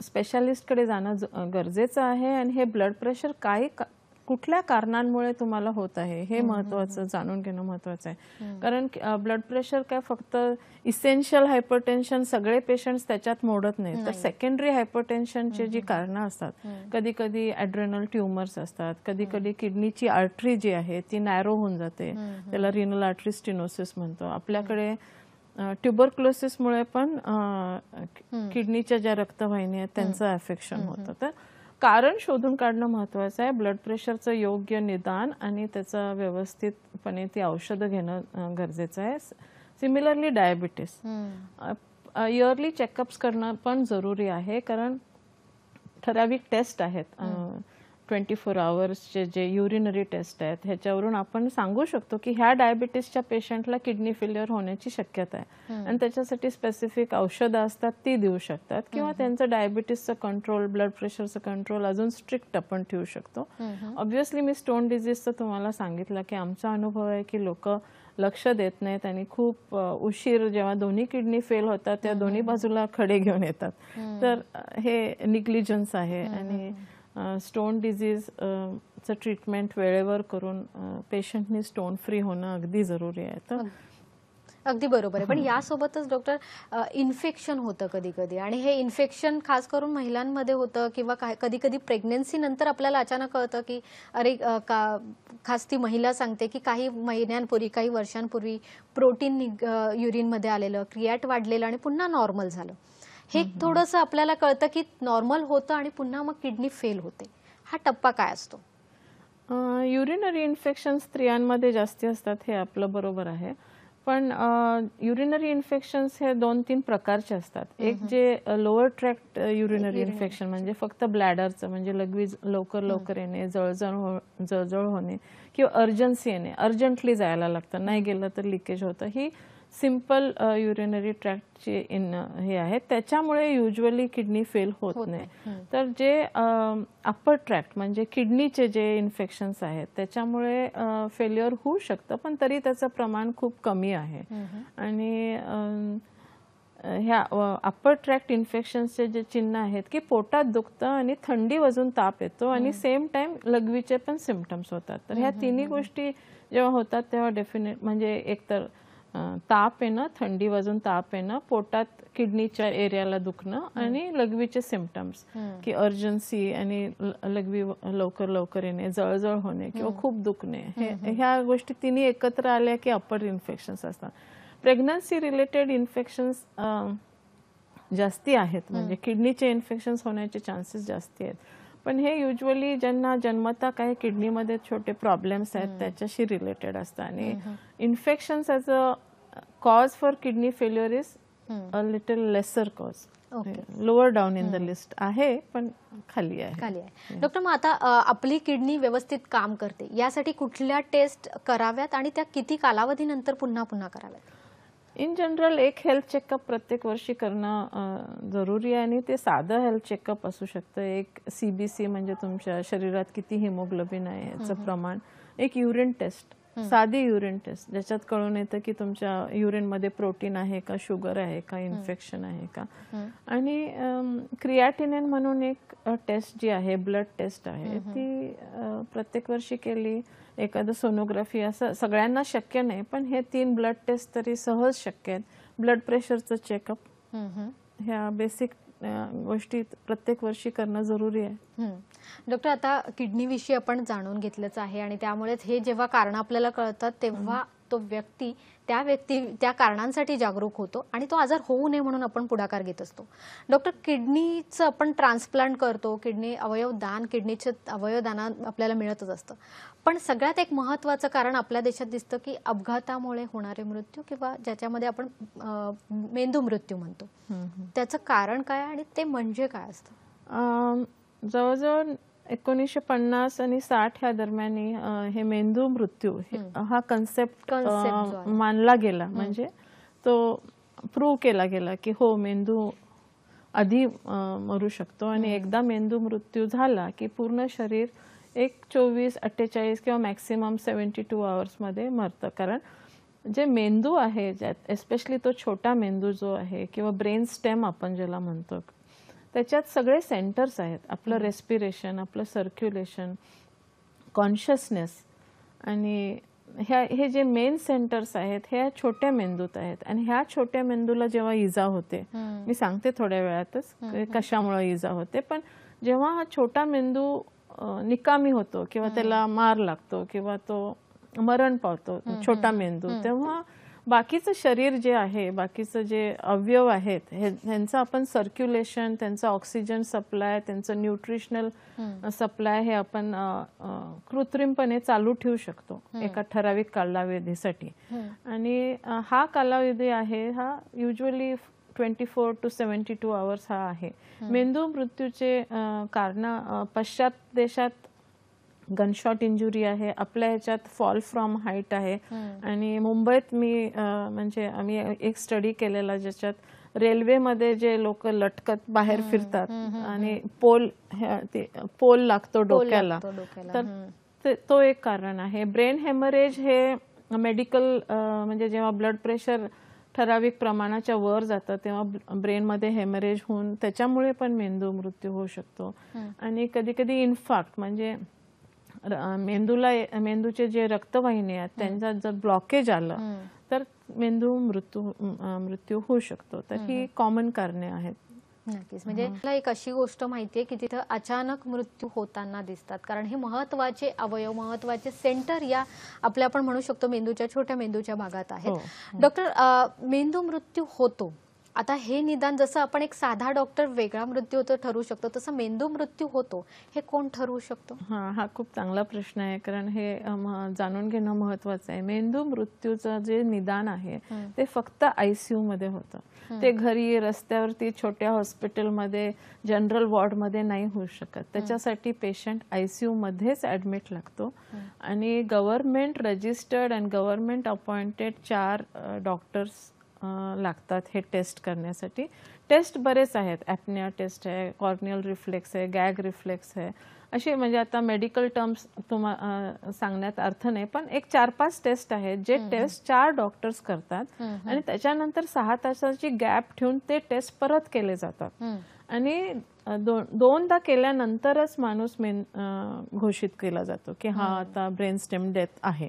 स्पेशालिस्टकडे जाणं गरजेचं आहे. आणि हे ब्लड प्रेशर कुठल्या कारणांमुळे तुम्हाला होत आहे हे महत्वाचं जाणून घेणं महत्वाचं आहे. कारण ब्लड प्रेशर काय फक्त इसेन्शियल हायपरटेन्शन सगळे पेशंट्स त्याच्यात मोडत नाही, तर सेकंडरी हायपरटेन्शनचे जी कारणं असतात, कधी कधी ॲड्रेनल ट्युमर्स असतात, कधी कधी किडनीची आर्टरी जी आहे ती नॅरो होऊन जाते, त्याला रिनल आर्टरी स्टिनोसिस म्हणतो. आपल्याकडे ट्युबरक्लोसिसमुळे पण किडनीच्या ज्या रक्तवाहिनी आहेत त्यांचं अफेक्शन होतं. तर कारण शोधून काढणं महत्वाचं आहे. ब्लड प्रेशरचं योग्य निदान आणि त्याचं व्यवस्थितपणे ती औषधं घेणं गरजेचं आहे. सिमिलरली डायबिटीस इयरली चेकअप्स करणं पण जरुरी आहे, कारण ठराविक टेस्ट आहेत 24 आवर्सचे जे युरिनरी टेस्ट आहेत ह्याच्यावरून आपण सांगू शकतो की ह्या डायबिटीसच्या पेशंटला किडनी फेल्युअर होण्याची शक्यता आहे आणि त्याच्यासाठी स्पेसिफिक औषधं असतात ती देऊ शकतात, किंवा त्यांचं डायबिटीसचं कंट्रोल, ब्लड प्रेशरचं कंट्रोल अजून स्ट्रिक्ट आपण ठेवू शकतो. ऑब्व्हियसली मी स्टोन डिझीजचं तुम्हाला सांगितलं की आमचा अनुभव आहे की लोक लक्ष देत नाहीत आणि खूप उशीर जेव्हा दोन्ही किडनी फेल होतात त्या दोन्ही बाजूला खडे घेऊन येतात. तर हे निग्लिजन्स आहे. आणि स्टोन डिझीजचं ट्रीटमेंट वेळेवर करून पेशंटनी स्टोन फ्री होणं अगदी जरुरी आहे. तर अगदी बरोबर आहे. पण यासोबतच डॉक्टर इन्फेक्शन होतं कधी कधी, आणि हे इन्फेक्शन खास करून महिलांमध्ये होतं, किंवा कधी कधी प्रेग्नन्सी नंतर आपल्याला अचानक कळतं की अरे खास ती महिला सांगते की काही महिन्यांपूर्वी, काही वर्षांपूर्वी प्रोटीन युरिनमध्ये आलेलं, क्रिएट वाढलेलं आणि पुन्हा नॉर्मल झालं. हे थोडंसं आपल्याला कळतं की नॉर्मल होतं आणि पुन्हा मग किडनी फेल होते. हा टप्पा काय असतो? युरिनरी इन्फेक्शन स्त्रियांमध्ये जास्ती असतात, हे आपलं बरोबर आहे. पण युरिनरी इन्फेक्शन्स हे 2-3 प्रकारचे असतात. एक जे लोअर ट्रॅक्ट युरिनरी इन्फेक्शन, म्हणजे फक्त ब्लॅडरचं, म्हणजे लघवी लवकर लवकर येणे, जळजळ होणे किंवा अर्जन्सी येणे, अर्जंटली जायला लागतं, नाही गेलं तर लिकेज होतं, ही सिंपल युरिनरी ट्रॅक्टची हे आहे. त्याच्यामुळे युजली किडनी फेल होत नाही. तर जे अप्पर ट्रॅक्ट म्हणजे किडनीचे जे इन्फेक्शन्स आहेत त्याच्यामुळे फेल्युअर होऊ शकतं, पण तरी त्याचं प्रमाण खूप कमी आहे. आणि ह्या अप्पर ट्रॅक्ट इन्फेक्शन्सचे जे चिन्ह आहेत की पोटात दुखतं आणि थंडी वाजून ताप येतो आणि सेम टाइम लघवीचे पण सिम्पटम्स होतात. तर ह्या तिन्ही गोष्टी जेव्हा होतात तेव्हा डेफिनेट म्हणजे एकतर ताप येणं, थंडी वाजून ताप येणं, पोटात किडनीच्या एरियाला दुखणं आणि लघवीचे सिम्पटम्स की अर्जन्सी आणि लघवी लवकर लवकर येणे, जळजळ होणे किंवा खूप दुखणे, ह्या गोष्टी तिन्ही एकत्र आल्या की अप्पर इन्फेक्शन्स असतात. प्रेग्नन्सी रिलेटेड इन्फेक्शन्स जास्ती आहेत, म्हणजे किडनीचे इन्फेक्शन्स होण्याचे चान्सेस जास्ती आहेत. पण हे युजली ज्यांना जन्मता काही किडनीमध्ये छोटे प्रॉब्लेम्स आहेत त्याच्याशी रिलेटेड असतं. आणि infections as a cause for kidney failure is a little lesser cause, lower down in the list आहे, पण खाली आहे. डॉक्टर, मग आता आपली किडनी व्यवस्थित काम करते यासाठी कुठल्या टेस्ट कराव्यात आणि त्या किती कालावधीनंतर पुन्हा पुन्हा कराव्यात? इन जनरल एक हेल्थ चेकअप प्रत्येक वर्षी करणं जरुरी आहे, आणि ते साधं हेल्थ चेकअप असू शकतं. एक CBC म्हणजे तुमच्या शरीरात किती हिमोग्लोबिन आहे याचं प्रमाण, एक युरिन टेस्ट, साधी युरिन टेस्ट ज्याच्यात कळून येतं की तुमच्या युरिनमध्ये प्रोटीन आहे का, शुगर आहे का, इन्फेक्शन आहे का. आणि क्रिएटिनिन म्हणून एक टेस्ट जी आहे, ब्लड टेस्ट आहे, ती प्रत्येक वर्षी केली. एखादं सोनोग्राफी, असं सगळ्यांना शक्य नाही, पण हे 3 ब्लड टेस्ट तरी सहज शक्य आहेत. ब्लड प्रेशरचं चेकअप, ह्या बेसिक गोष्टी प्रत्येक वर्षी करणं जरुरी आहे. डॉक्टर, आता किडनीविषयी आपण जाणून घेतलंच आहे, आणि त्यामुळेच हे जेव्हा कारण आपल्याला कळतात तेव्हा तो व्यक्ती त्या कारणांसाठी जागरूक होतो आणि तो आजार होऊ नये म्हणून आपण पुढाकार घेत असतो. डॉक्टर, किडनीचं आपण ट्रान्सप्लांट करतो, किडनी अवयवदान, किडनीचं अवयवदान आपल्याला मिळतच असतं, पण सगळ्यात एक महत्त्वाचं कारण आपल्या देशात दिसतं की अपघातामुळे होणारे मृत्यू, किंवा ज्याच्यामध्ये आपण मेंदू मृत्यू म्हणतो. त्याचं कारण काय आणि ते म्हणजे काय असतं? जवळजवळ 1950 आणि 60 ह्या दरम्यान हे मेंदू मृत्यू हा कन्सेप्ट मानला गेला. म्हणजे तो प्रूव्ह केला गेला की हो, मेंदू आधी मरू शकतो, आणि एकदा मेंदू मृत्यू झाला की पूर्ण शरीर एक 24-48 किंवा मॅक्सिमम 72 आवर्समध्ये मरतं. कारण जे मेंदू आहे, ज्यात एस्पेशली तो छोटा मेंदू जो आहे किंवा ब्रेन स्टेम आपण ज्याला म्हणतो, त्याच्यात सगळे सेंटर्स आहेत. आपलं रेस्पिरेशन, आपलं सर्क्युलेशन, कॉन्शियसनेस, आणि हे जे मेन सेंटर्स आहेत हे छोट्या मेंदूत आहेत. आणि ह्या छोट्या मेंदूला जेव्हा इजा होते, मी सांगते थोड्या वेळातच कशामुळे इजा होते, पण जेव्हा हा छोटा मेंदू निकामी होतो किंवा त्याला मार लागतो किंवा तो मरण पावतो छोटा मेंदू, तेव्हा बाकीचं शरीर जे आहे, बाकीचं जे अवयव आहेत ह्यांचं आपण सर्क्युलेशन, त्यांचं ऑक्सिजन सप्लाय, त्यांचं न्यूट्रिशनल सप्लाय हे आपण कृत्रिमपणे चालू ठेवू शकतो एका ठराविक कालावधीसाठी. आणि हा कालावधी आहे हा युजली 24 to 72 आवर्स हा आहे. मेंदू मृत्यूचे कारण पश्चात देशात गनशॉट इंजुरी आहे, आपल्या ह्याच्यात फॉल फ्रॉम हाईट आहे. आणि मुंबईत म्हणजे आम्ही एक स्टडी केलेला ज्याच्यात रेल्वेमध्ये जे लोक लटकत बाहेर फिरतात आणि पोल लागतो डोक्याला, तर तो एक कारण आहे. ब्रेन हेमरेज हे मेडिकल म्हणजे जेव्हा ब्लड प्रेशर ठराविक प्रमाणाच्या वर जातं तेव्हा ब्रेनमध्ये हेमरेज होऊन त्याच्यामुळे पण मेंदू मृत्यू होऊ शकतो. आणि कधी कधी इन्फार्क्ट म्हणजे मेंदूचे जे रक्तवाहिनी आहेत त्यांचा जर ब्लॉकेज आलं तर मृत्यू होऊ शकतो. तर ही कॉमन कारणे आहेत. नक्कीच. म्हणजे मला एक अशी गोष्ट माहितीये की तिथं अचानक मृत्यू होताना दिसतात, कारण हे महत्वाचे अवयव, महत्वाचे सेंटर या आपल्या आपण म्हणू शकतो मेंदूच्या, छोट्या मेंदूच्या भागात आहेत. डॉक्टर, मेंदू मृत्यू होतो, आता हे निदान जसं आपण एक साधा डॉक्टर वेगळा मृत्यू होतो ठरवू शकतो, तसं मेंदू मृत्यू होतो हे कोण ठरवू शकतो? हा खूप चांगला प्रश्न आहे, कारण हे जाणून घेणं महत्वाचं आहे. मेंदू मृत्यूचं जे निदान आहे ते फक्त ICU मध्ये होतं. ते घरी, रस्त्यावरती, छोट्या हॉस्पिटलमध्ये, जनरल वॉर्डमध्ये नाही होऊ शकत. त्याच्यासाठी पेशंट ICU मध्येच ऍडमिट लागतो आणि गव्हर्नमेंट रजिस्टर्ड आणि गव्हर्नमेंट अपॉइंटेड 4 डॉक्टर्स लागतात हे टेस्ट करण्यासाठी. टेस्ट बरेच आहेत, ॲपनिया टेस्ट आहे, कॉर्नियल रिफ्लेक्स आहे, गॅग रिफ्लेक्स आहे, असे म्हणजे आता मेडिकल टर्म्स सांगण्यात अर्थ नाही, पण एक 4-5 टेस्ट आहेत जे टेस्ट 4 डॉक्टर्स करतात आणि त्याच्यानंतर 6 तासाची गॅप ठेवून ते टेस्ट परत केले जातात आणि दोनदा केल्यानंतरच माणूस घोषित केला जातो की हा आता ब्रेन स्टेम डेथ आहे.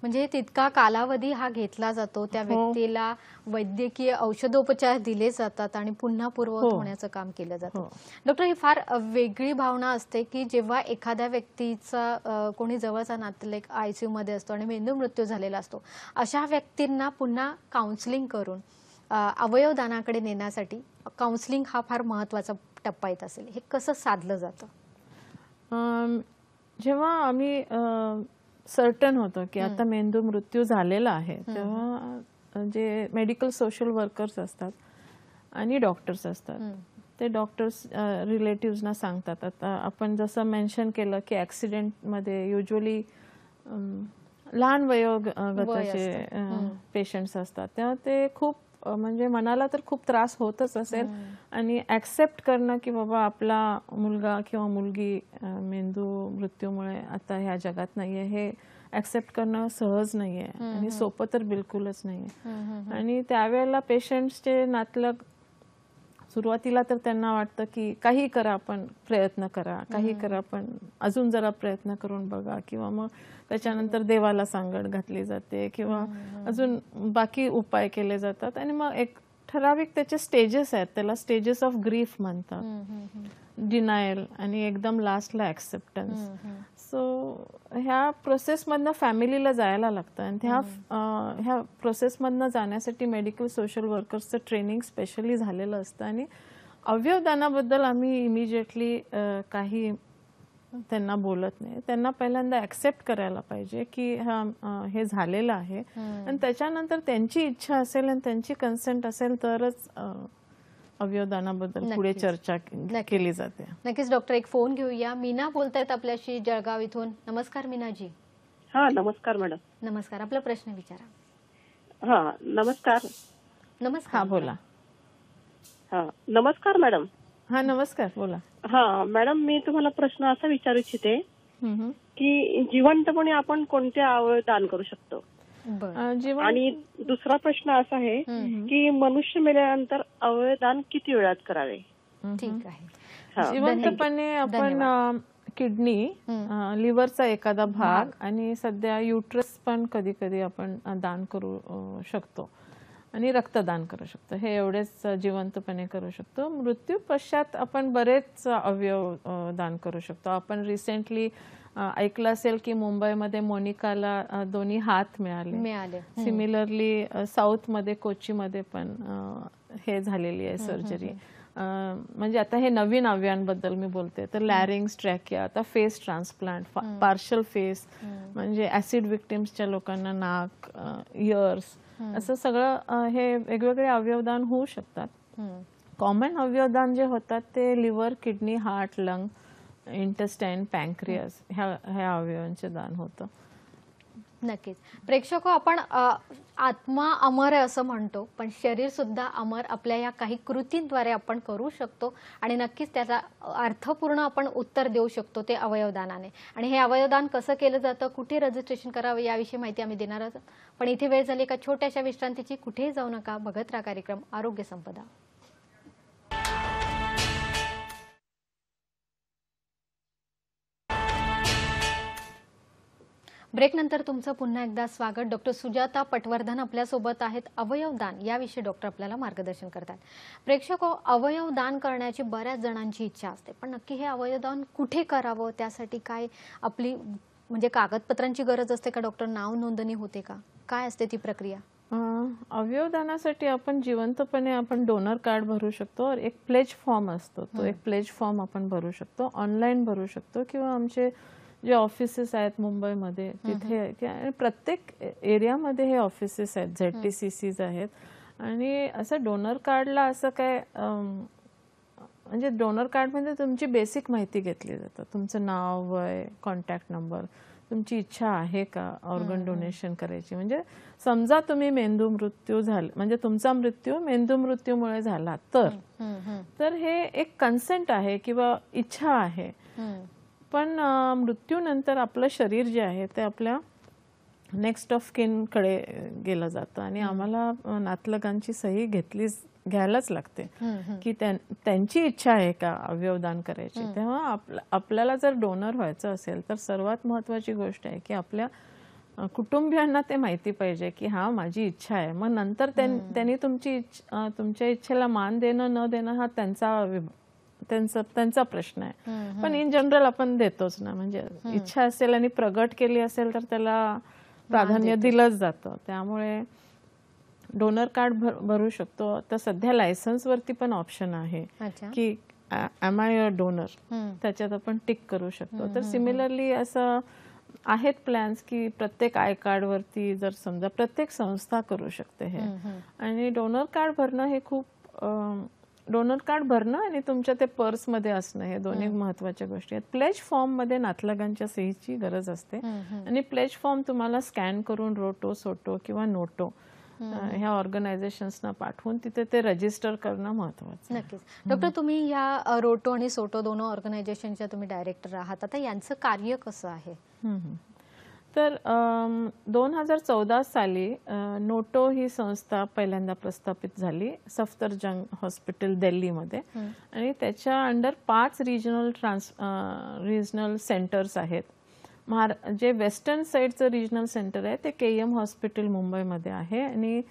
म्हणजे तितका कालावधी हा घेतला जातो, त्या व्यक्तीला वैद्यकीय औषधोपचार दिले जातात आणि पुन्हा पूर्ववत होण्याचं काम केलं जातं. डॉक्टर, ही फार वेगळी भावना असते की जेव्हा एखाद्या व्यक्तीचा कोणी जवळचा नातेवाईक ICU मध्ये असतो आणि मेंदू मृत्यू झालेला असतो, अशा व्यक्तींना पुन्हा काउन्सिलिंग करून अवयवदानाकडे नेण्यासाठी काउन्सिलिंग हा फार महत्वाचा टप्पा येत असेल, हे कसं साधलं जातं? जेव्हा आम्ही सर्टन होतो की आता मेंदू मृत्यू झालेला आहे, तेव्हा जे मेडिकल सोशल वर्कर्स असतात आणि डॉक्टर्स असतात, ते डॉक्टर्स रिलेटिव्हजना सांगतात. आता आपण जसं मेन्शन केलं की ॲक्सिडेंटमध्ये युजली लहान वयोगटाचे पेशंट्स असतात, तेव्हा ते खूप म्हणजे मनाला तर खूप त्रास होतच असेल आणि ॲक्सेप्ट करणं की बाबा आपला मुलगा किंवा मुलगी मेंदू मृत्यूमुळे आता ह्या जगात नाहीये, हे ॲक्सेप्ट करणं सहज नाहीये आणि सोपं तर बिलकुलच नाहीये. आणि त्यावेळेला पेशंट्सचे नातलग सुरुवातीला तर त्यांना वाटतं की काही करा, आपण प्रयत्न करा, काही करा, पण अजून जरा प्रयत्न करून बघा, किंवा मग त्याच्यानंतर देवाला सांगड घातली जाते किंवा अजून बाकी उपाय केले जातात आणि मग एक ठराविक त्याचे स्टेजेस आहेत, त्याला स्टेजेस ऑफ ग्रीफ म्हणतात, डिनायल आणि एकदम लास्टला ॲक्सेप्टन्स. सो ह्या प्रोसेसमधनं फॅमिलीला जायला लागतं आणि ह्या प्रोसेसमधनं जाण्यासाठी मेडिकल सोशल वर्कर्सचं ट्रेनिंग स्पेशली झालेलं असतं आणि अवयवदानाबद्दल आम्ही इमिजिएटली काही त्यांना बोलत नाही. त्यांना पहिल्यांदा ॲक्सेप्ट करायला पाहिजे की हे झालेलं आहे आणि त्याच्यानंतर त्यांची इच्छा असेल आणि त्यांची कन्सेंट असेल तरच अवयवदानाबद्दल पुढे चर्चा केली जाते. नक्कीच. डॉक्टर, एक फोन घेऊया. मीना बोलतायत आपल्याशी जळगाव इथून. नमस्कार मीनाजी. हा, नमस्कार मॅडम. नमस्कार, आपला प्रश्न विचारा. हा, नमस्कार. नमस्कार. हा, बोला. हा, नमस्कार मॅडम. हा, नमस्कार, बोला. हा मॅडम, मी तुम्हाला प्रश्न असा विचारू इच्छिते की जिवंतपणे आपण कोणते अवयव दान करू शकतो? आणि दुसरा प्रश्न असा आहे की मनुष्य मेल्यानंतर अवयवदान किती वेळात करावे? ठीक आहे. जिवंतपणे आपण किडनी, लिव्हरचा एखादा भाग आणि सध्या युट्रस पण कधी कधी आपण दान करू शकतो आणि रक्तदान करू शकतो. हे एवढेच जिवंतपणे करू शकतो. मृत्यू पश्चात आपण बरेच अवयव दान करू शकतो. आपण रिसेंटली ऐकलं असेल की मुंबईमध्ये मोनिकाला 2 हात मिळाले. सिमिलरली साऊथमध्ये, कोचीमध्ये पण हे झालेली आहे सर्जरी. म्हणजे आता हे नवीन अवयवांबद्दल मी बोलते, तर लॅरिंग्स, ट्रॅकिया, आता फेस ट्रान्सप्लांट, पार्शल फेस, म्हणजे ऍसिड विक्टिम्सच्या लोकांना नाक, इयर्स, असं सगळं हे वेगवेगळे अवयवदान होऊ शकतात. कॉमन अवयवदान जे होतात ते liver, kidney, heart, lung, intestine, pancreas ह्या अवयवांचे दान होतं. नक्कीच. प्रेक्षक, आपण आत्मा अमर आहे असं म्हणतो, पण शरीर सुद्धा अमर आपल्या या काही कृतींद्वारे आपण करू शकतो आणि नक्कीच त्याचा अर्थपूर्ण आपण उत्तर देऊ शकतो ते अवयवदानाने. आणि हे अवयवदान कसं केलं जातं, कुठे रजिस्ट्रेशन करावं याविषयी माहिती आम्ही देणार आहोत. पण इथे वेळ झाली एका छोट्याशा विश्रांतीची. कुठेही जाऊ नका, बघत राहा कार्यक्रम आरोग्य संपदा. ब्रेकनंतर तुमचं पुन्हा एकदा स्वागत. डॉक्टर सुजाता पटवर्धन आपल्यासोबत आहेत. अवयवदान याविषयी डॉक्टर आपल्याला मार्गदर्शन करतात. प्रेक्षको, अवयवदान करण्याची बऱ्याच जणांची इच्छा असते, पण नक्की हे अवयवदान कुठे करावं, त्यासाठी काय आपली म्हणजे कागदपत्रांची गरज असते का डॉक्टर? नाव नोंदणी होते का? काय असते ती प्रक्रिया? अवयवदानासाठी आपण जिवंतपणे आपण डोनर कार्ड भरू शकतो. एक प्लेज फॉर्म असतो, तो एक प्लेज फॉर्म आपण भरू शकतो, ऑनलाईन भरू शकतो किंवा आमचे जे ऑफिसेस आहेत मुंबईमध्ये तिथे, प्रत्येक एरियामध्ये हे ऑफिसेस आहेत, ZTCCs आहेत. आणि असं डोनर कार्डला असं काय म्हणजे डोनर कार्ड म्हणजे तुमची बेसिक माहिती घेतली जातं, तुमचं नाव, वय, कॉन्टॅक्ट नंबर, तुमची इच्छा आहे का ऑर्गन डोनेशन करायची. म्हणजे समजा तुम्ही मेंदू मृत्यू झाला, म्हणजे तुमचा मृत्यू मेंदू मृत्यूमुळे झाला तर हे एक कन्सेंट आहे किंवा इच्छा आहे. पण मृत्यूनंतर आपलं शरीर जे आहे ते आपल्या नेक्स्ट ऑफ किन कडे गेलं जातं आणि आम्हाला नातलगांची सही घ्यायलाच लागते की त्यांची इच्छा आहे का अवयवदान करायची. तेव्हा आपल्याला जर डोनर व्हायचं असेल तर सर्वात महत्वाची गोष्ट आहे की आपल्या कुटुंबियांना ते माहिती पाहिजे की हा माझी इच्छा आहे. मग नंतर त्यांनी तुमच्या इच्छेला मान देणं न देणं हा त्यांचा प्रश्न आहे. पण इन जनरल आपण देतोच ना, म्हणजे इच्छा असेल आणि प्रगट केली असेल तर त्याला प्राधान्य दिलंच जातं. त्यामुळे डोनर कार्ड भरू शकतो. तर सध्या लायसन्स वरती पण ऑप्शन आहे की एम आय अ डोनर, त्याच्यात आपण टिक करू शकतो. तर सिमिलरली असं आहेत प्लॅन्स की प्रत्येक आय कार्ड वरती जर समजा प्रत्येक संस्था करू शकते हे. आणि डोनर कार्ड भरणं हे खूप डोनर कार्ड भरणं आणि तुमच्या ते पर्समध्ये असणं हे दोन्ही महत्वाच्या गोष्टी आहेत. प्लेज फॉर्म मध्ये नातलगांच्या सहीची गरज असते आणि प्लेज फॉर्म तुम्हाला स्कॅन करून रोटो, सोटो किंवा नोटो ह्या ऑर्गनायझेशन्सना पाठवून तिथे ते रजिस्टर करणं महत्वाचं. नक्कीच. डॉक्टर, तुम्ही ह्या रोटो आणि सोटो दोन ऑर्गनायझेशनच्या तुम्ही डायरेक्टर आहात. आता यांचं कार्य कसं आहे? तर 2014 साली नोटो ही संस्था पहिल्यांदा प्रस्थापित झाली सफदरजंग हॉस्पिटल दिल्लीमध्ये आणि त्याच्या अंडर 5 रिजनल सेंटर्स आहेत. जे वेस्टर्न साईडचं रिजनल सेंटर आहे ते KM हॉस्पिटल मुंबईमध्ये आहे आणि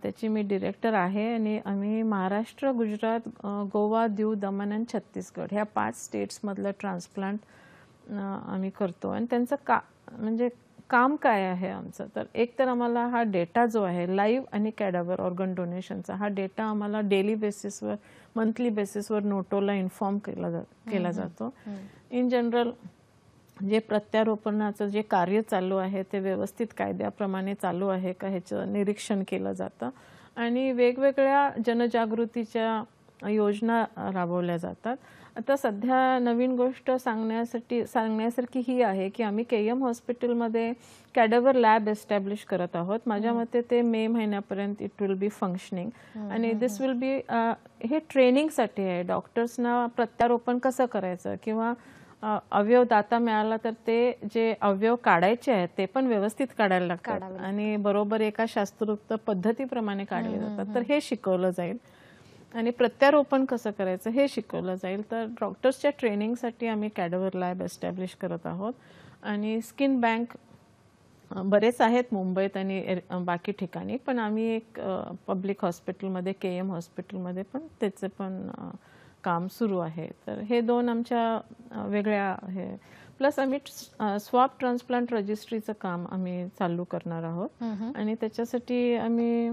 त्याची मी डिरेक्टर आहे. आणि आम्ही महाराष्ट्र, गुजरात, गोवा, दीव, दमण आणि छत्तीसगड ह्या 5 स्टेट्समधलं ट्रान्सप्लांट आम्ही करतो. आणि त्यांचं म्हणजे काम काय आहे आमचं, तर एक तर आम्हाला हा डेटा जो आहे लाईव्ह आणि कॅडावर ऑर्गन डोनेशनचा हा डेटा आम्हाला डेली बेसिसवर, मंथली बेसिसवर नोटोला इन्फॉर्म केला जातो. इन जनरल जे प्रत्यारोपणाचं जे कार्य चालू आहे ते व्यवस्थित कायद्याप्रमाणे चालू आहे का ह्याचं निरीक्षण केलं जातं. आणि वेगवेगळ्या जनजागृतीच्या योजना राबवल्या जातात. आता सध्या नवीन गोष्ट सांगण्यासारखी ही आहे की आम्ही KM हॉस्पिटलमध्ये कॅडावर लॅब एस्टॅब्लिश करत आहोत. माझ्या मते ते मे महिन्यापर्यंत इट विल बी फंक्शनिंग आणि दिस विल बी हे ट्रेनिंगसाठी आहे. डॉक्टर्सना प्रत्यारोपण कसं करायचं किंवा अवयव दाता मिळाला तर ते जे अवयव काढायचे आहेत ते पण व्यवस्थित काढायला लागतात आणि बरोबर एका शास्त्रोक्त पद्धतीप्रमाणे काढले जातात. तर हे शिकवलं जाईल आणि प्रत्यारोपण कसं करायचं हे शिकवलं जाईल. तर डॉक्टर्सच्या ट्रेनिंगसाठी आम्ही कॅडावर लॅब एस्टॅब्लिश करत आहोत. आणि स्किन बँक बरेच आहेत मुंबईत आणि बाकी ठिकाणी, पण आम्ही एक पब्लिक हॉस्पिटलमध्ये KM हॉस्पिटलमध्ये पण त्याचे पण काम सुरू आहे. तर हे 2 आमच्या वेगळ्या हे. प्लस आम्ही स्वॅब ट्रान्सप्लांट रजिस्ट्रीचं काम आम्ही चालू करणार आहोत आणि त्याच्यासाठी आम्ही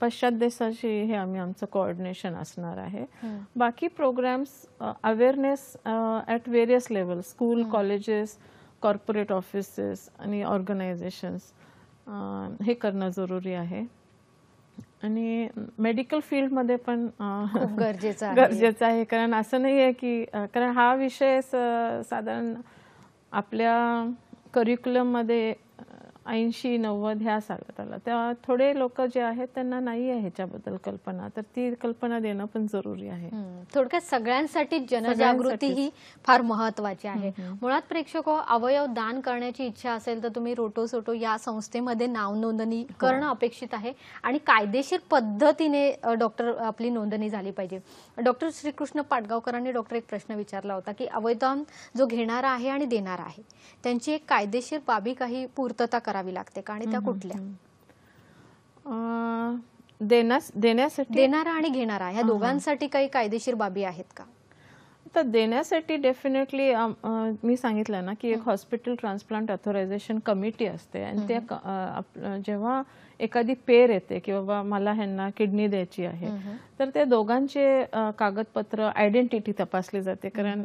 पश्चात देशाशी हे आमचं कोऑर्डिनेशन असणार आहे. बाकी programmes awareness at various level, school, colleges, corporate offices आणि ऑर्गनायझेशन्स हे करणं जरुरी आहे. आणि मेडिकल फील्डमध्ये पण गरजेचं आहे. कारण असं नाही आहे की कारण हा विषय साधारण आपल्या करिक्युलममध्ये 80-90 ह्या सालात आला, तेव्हा थोडे लोक जे आहेत त्यांना नाही आहे ह्याच्याबद्दल कल्पना, तर ती कल्पना देणं पण जरुरी आहे. थोडक्यात सगळ्यांसाठी जनजागृती ही फार महत्वाची आहे. मुळात प्रेक्षको, अवयव दान करण्याची इच्छा असेल तर तुम्ही रोटोसोटो या संस्थेमध्ये नाव नोंदणी करणं अपेक्षित आहे आणि कायदेशीर पद्धतीने डॉक्टर आपली नोंदणी झाली पाहिजे. डॉक्टर श्रीकृष्ण पाटगावकरांनी एक प्रश्न विचारला होता की अवयवदान जो घेणारा आहे आणि देणारा आहे त्यांची एक कायदेशीर बाबी काही पूर्तता करावी लागते का, आणि त्या कुठल्या? देण्यासाठी देणारा आणि घेणारा ह्या दोघांसाठी काही कायदेशीर बाबी आहेत का? तर देण्यासाठी डेफिनेटली मी सांगितलं ना की एक हॉस्पिटल ट्रान्सप्लांट ऑथरायझेशन कमिटी असते आणि त्या जेव्हा एखादी पेर येते की बाबा मला ह्यांना किडनी द्यायची आहे, तर त्या दोघांचे कागदपत्र आयडेंटिटी तपासली जाते, कारण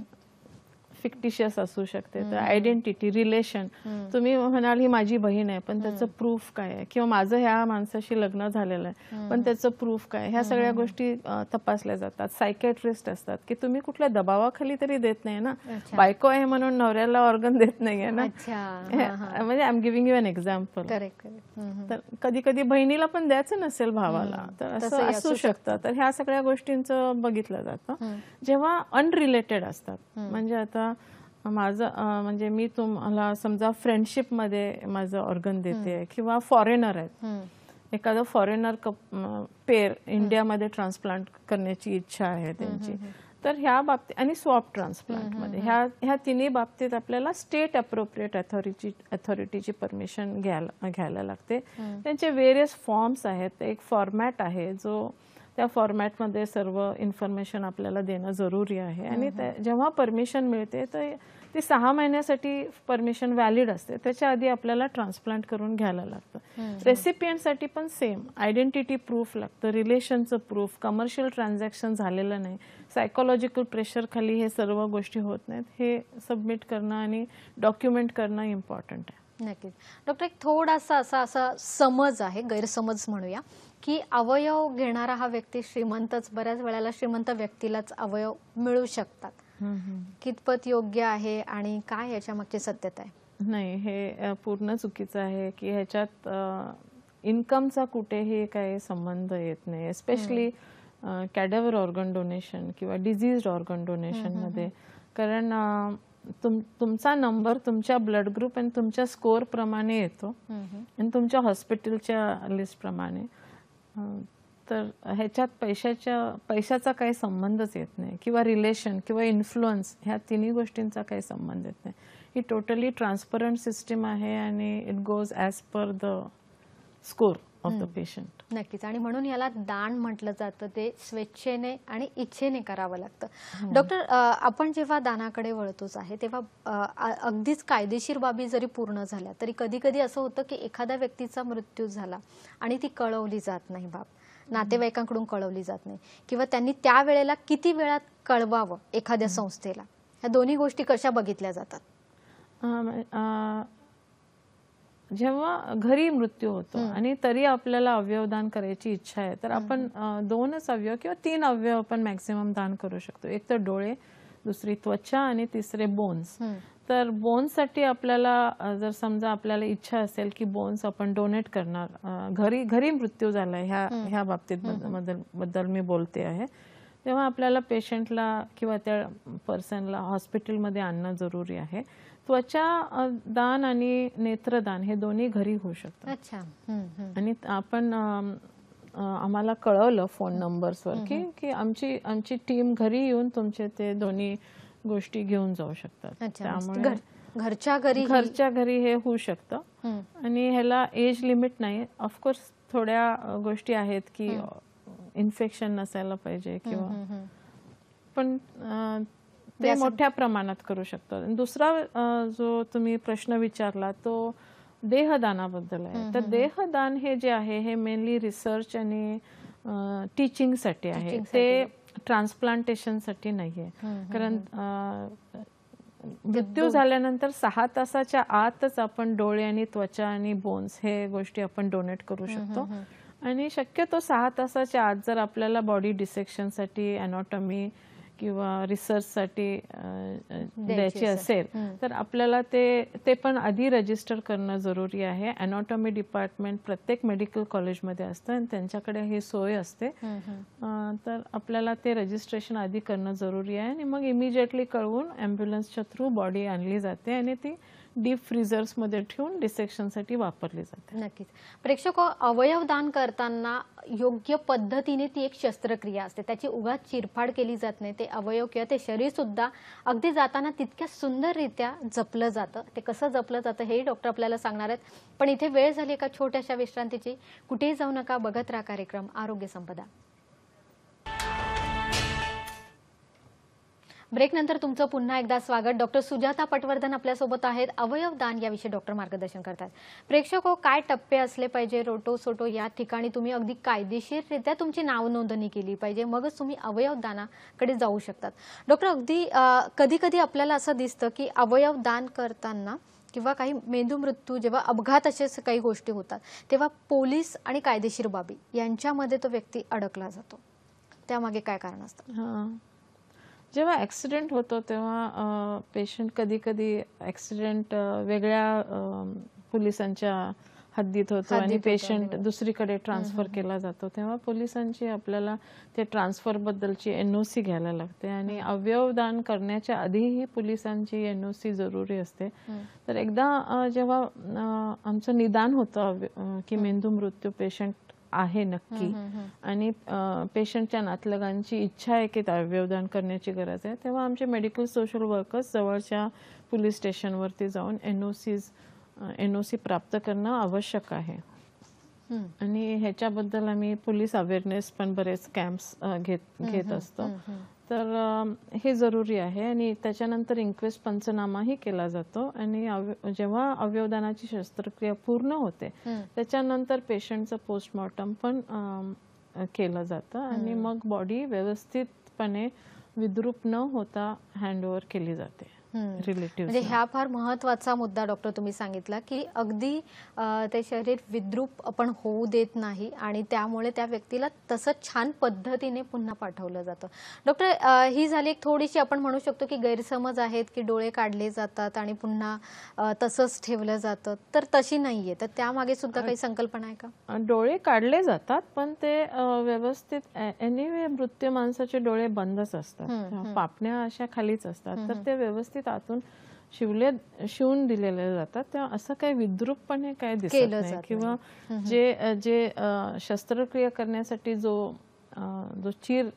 फिक्टिशियस असू शकते. तर आयडेंटिटी, रिलेशन, तुम्ही म्हणाल ही माझी बहीण आहे पण त्याचं प्रूफ काय आहे, किंवा माझं ह्या माणसाशी लग्न झालेलं आहे पण त्याचं प्रूफ काय, ह्या सगळ्या गोष्टी तपासल्या जातात. सायकॅट्रिस्ट असतात की तुम्ही कुठल्या दबावाखाली तरी देत नाही ना, बायको आहे म्हणून नवऱ्याला ऑर्गन देत नाहीये ना. म्हणजे I am giving you an example. तर कधी कधी बहिणीला पण द्यायचं नसेल भावाला, तर असं असू शकतं. तर ह्या सगळ्या गोष्टींचं बघितलं जातं जेव्हा अनरिलेटेड असतात. म्हणजे आता माझं म्हणजे मी तुम्हाला समजा फ्रेंडशिप मध्ये माझं ऑर्गन देते किंवा फॉरेनर आहेत, एखादं फॉरेनर पेर इंडियामध्ये ट्रान्सप्लांट करण्याची इच्छा आहे त्यांची, तर ह्या बाबतीत आणि स्वॉप ट्रान्सप्लांट मध्ये ह्या तिन्ही बाबतीत आपल्याला स्टेट अप्रोप्रिएट अथॉरिटीची परमिशन घ्यायला लागते. त्यांचे वेरियस फॉर्म्स आहेत, एक फॉर्मॅट आहे जो त्या फॉर्मॅटमध्ये सर्व इन्फॉर्मेशन आपल्याला देणं जरुरी आहे. आणि जेव्हा परमिशन मिळते तर ती 6 महिन्यासाठी परमिशन व्हॅलिड असते, त्याच्या आधी आपल्याला ट्रान्सप्लांट करून घ्यायला लागतं. रेसिपियंटसाठी पण सेम आयडेंटिटी प्रूफ लागतं, रिलेशनचं प्रूफ, कमर्शियल ट्रान्झॅक्शन झालेलं नाही, सायकोलॉजिकल प्रेशर खाली हे सर्व गोष्टी होत नाहीत, हे सबमिट करणं आणि डॉक्युमेंट करणं इम्पॉर्टंट आहे. नक्कीच. डॉक्टर, एक थोडासा असा समज आहे, गैरसमज म्हणूया, की अवयव घेणारा हा व्यक्ती श्रीमंतच, बऱ्याच वेळेला श्रीमंत व्यक्तीलाच अवयव मिळू शकतात. कितपत योग्य आहे आणि काय याच्या मागची सत्यता आहे? नाही, हे पूर्ण चुकीचं आहे की ह्याच्यात इन्कमचा कुठेही काही संबंध येत नाही, एस्पेशली कॅडेव्हर ऑर्गन डोनेशन किंवा डिझीज्ड ऑर्गन डोनेशन मध्ये. कारण तुमचा नंबर तुमच्या ब्लड ग्रुप आणि तुमच्या स्कोअर प्रमाणे येतो आणि तुमच्या हॉस्पिटलच्या लिस्ट प्रमाणे. तर ह्याच्यात पैशाचा काही संबंधच येत नाही, किंवा रिलेशन किंवा इन्फ्लुअन्स, ह्या तिन्ही गोष्टींचा काही संबंध येत नाही. ही टोटली ट्रान्सपरंट सिस्टीम आहे आणि it goes as per the score of the patient. नक्कीच. आणि म्हणून याला दान म्हटलं जातं, ते स्वेच्छेने आणि इच्छेने करावं लागतं. डॉक्टर, आपण जेव्हा दानाकडे वळतोच आहे तेव्हा अगदीच कायदेशीर बाबी जरी पूर्ण झाल्या तरी कधी कधी असं होतं की एखाद्या व्यक्तीचा मृत्यू झाला आणि ती कळवली जात नाही, बाब नातेवाईकांकडून कळवली जात नाही, किंवा त्यांनी त्या वेळेला किती वेळात कळवावं एखाद्या संस्थेला, ह्या दोन्ही गोष्टी कशा बघितल्या जातात? जेव्हा घरी मृत्यू होतो आणि तरी आपल्याला अवयवदान करायची इच्छा आहे, तर आपण 2च अवयव किंवा 3 अवयव आपण मॅक्सिमम दान करू शकतो. एक तर डोळे, दुसरी त्वचा आणि तिसरे बोन्स. तर बोन्ससाठी आपल्याला जर समजा आपल्याला इच्छा असेल की बोन्स आपण डोनेट करणार, घरी मृत्यू झाला ह्या बाबतीत बद्दल मी बोलते आहे, तेव्हा आपल्याला पेशंटला किंवा त्या पर्सनला हॉस्पिटलमध्ये आणणं जरुरी आहे. त्वचा दान आणि नेत्रदान हे दोन्ही घरी होऊ शकतात. अच्छा. आणि आपण आम्हाला कळवलं फोन नंबर्सवर की आमची टीम घरी येऊन तुमचे ते दोन्ही गोष्टी घेऊन जाऊ शकतात. त्यामुळे घरच्या घरी हे होऊ शकतं. आणि ह्याला एज लिमिट नाही. ऑफकोर्स थोड्या गोष्टी आहेत की इन्फेक्शन नसायला पाहिजे किंवा, पण ते मोठ्या प्रमाणात करू शकतो. दुसरा जो तुम्ही प्रश्न विचारला तो देहदानाबद्दल आहे. तर देहदान हे जे आहे हे मेनली रिसर्च आणि टीचिंगसाठी आहे, ते ट्रान्सप्लांटेशनसाठी नाहीये. कारण मृत्यू झाल्यानंतर 6 तासाच्या आतच आपण डोळे आणि त्वचा आणि बोन्स हे गोष्टी आपण डोनेट करू शकतो. आणि शक्यतो 6 तासाच्या आत जर आपल्याला बॉडी डिसेक्शनसाठी, अॅनॉटॉमी किंवा रिसर्चसाठी द्यायची असेल तर आपल्याला ते पण आधी रजिस्टर करणं जरुरी आहे. अॅनाटॉमी डिपार्टमेंट प्रत्येक मेडिकल कॉलेजमध्ये असतं आणि त्यांच्याकडे ही सोय असते. तर आपल्याला ते रजिस्ट्रेशन आधी करणं जरुरी आहे आणि मग इमिजिएटली कळवून ॲम्ब्युलन्सच्या थ्रू बॉडी आणली जाते आणि ती डीप फ्रीझर्समध्ये ठेवून डिसेक्शनसाठी वापरली जाते. नक्कीच. प्रेक्षक, अवयव दान करताना योग्य पद्धतीने ती एक शस्त्रक्रिया असते, त्याची उगाच चिरफाड केली जात नाही. ते अवयव किंवा ते शरीर सुद्धा अगदी जाताना तितक्या सुंदररित्या जपलं जातं. ते कसं जपलं जातं हेही डॉक्टर आपल्याला सांगणार आहेत. पण इथे वेळ झाली एका छोट्याशा विश्रांतीची. कुठेही जाऊ नका, बघत राहा कार्यक्रम आरोग्य संपदा. ब्रेक नंतर तुमचं पुन्हा एकदा स्वागत. डॉक्टर सुजाता पटवर्धन आपल्यासोबत आहेत. अवयव दान याविषयी डॉक्टर मार्गदर्शन करतात. प्रेक्षक, काय टप्पे असले पाहिजे रोटो सोटो या ठिकाणी तुम्ही अगदी कायदेशीररित्या तुमची नाव नोंदणी केली पाहिजे, मगच तुम्ही अवयव दानाकडे जाऊ शकतात. डॉक्टर, अगदी कधी कधी आपल्याला असं दिसतं की अवयव दान करताना किंवा काही मेंदू मृत्यू, जेव्हा अपघात असे काही गोष्टी होतात तेव्हा पोलीस आणि कायदेशीर बाबी यांच्यामध्ये तो व्यक्ती अडकला जातो. त्यामागे काय कारण असतं? जेव्हा ॲक्सिडेंट होतो तेव्हा पेशंट कधी कधी ॲक्सिडेंट वेगळ्या पोलिसांच्या हद्दीत होतो आणि पेशंट दुसरीकडे ट्रान्सफर केला जातो. तेव्हा पोलिसांची आपल्याला ते ट्रान्सफरबद्दलची NOC घ्यायला लागते आणि अवयवदान करण्याच्या आधीही पोलिसांची NOC जरुरी असते. तर एकदा जेव्हा आमचं निदान होतं की मेंदू मृत्यू पेशंट आहे नक्की आणि पेशंटच्या नातलगांची इच्छा आहे की अवयवदान करण्याची गरज आहे, तेव्हा आमचे मेडिकल सोशल वर्कर्स जवळच्या पोलीस स्टेशनवरती जाऊन NOC प्राप्त करणं आवश्यक आहे. आणि ह्याच्याबद्दल आम्ही पोलीस अवेअरनेस पण बरेच कॅम्प्स घेत असतो. तर हे जरुरी आहे आणि त्याच्यानंतर इन्क्वेस्ट पंचनामाही केला जातो आणि जेव्हा अवयवदानाची शस्त्रक्रिया पूर्ण होते त्याच्यानंतर पेशंटचं पोस्टमॉर्टम पण केलं जातं आणि मग बॉडी व्यवस्थितपणे विद्रूप न होता हँडओव्हर केली जाते रिलेटिव्ह. म्हणजे हा फार महत्वाचा मुद्दा डॉक्टर तुम्ही सांगितला की अगदी ते शरीर विद्रूप आपण होऊ देत नाही आणि त्यामुळे त्या व्यक्तीला तसंच छान पद्धतीने पुन्हा पाठवलं जातं. डॉक्टर, ही झाली एक थोडीशी आपण म्हणू शकतो की गैरसमज आहेत की डोळे काढले जातात आणि पुन्हा तसंच ठेवलं जातं, तर तशी नाहीये. तर त्यामागे सुद्धा काही संकल्पना आहे का? डोळे काढले जातात पण ते व्यवस्थित एनिवे मृत्यू माणसाचे डोळे बंदच असतात, पापण्या अशा खालीच असतात, तर ते व्यवस्थित आतून शिवून दिलेले जातात. तेव्हा असं काही विद्रूपपणे काय दिसत नाही किंवा जे शस्त्रक्रिया करण्यासाठी जो चीर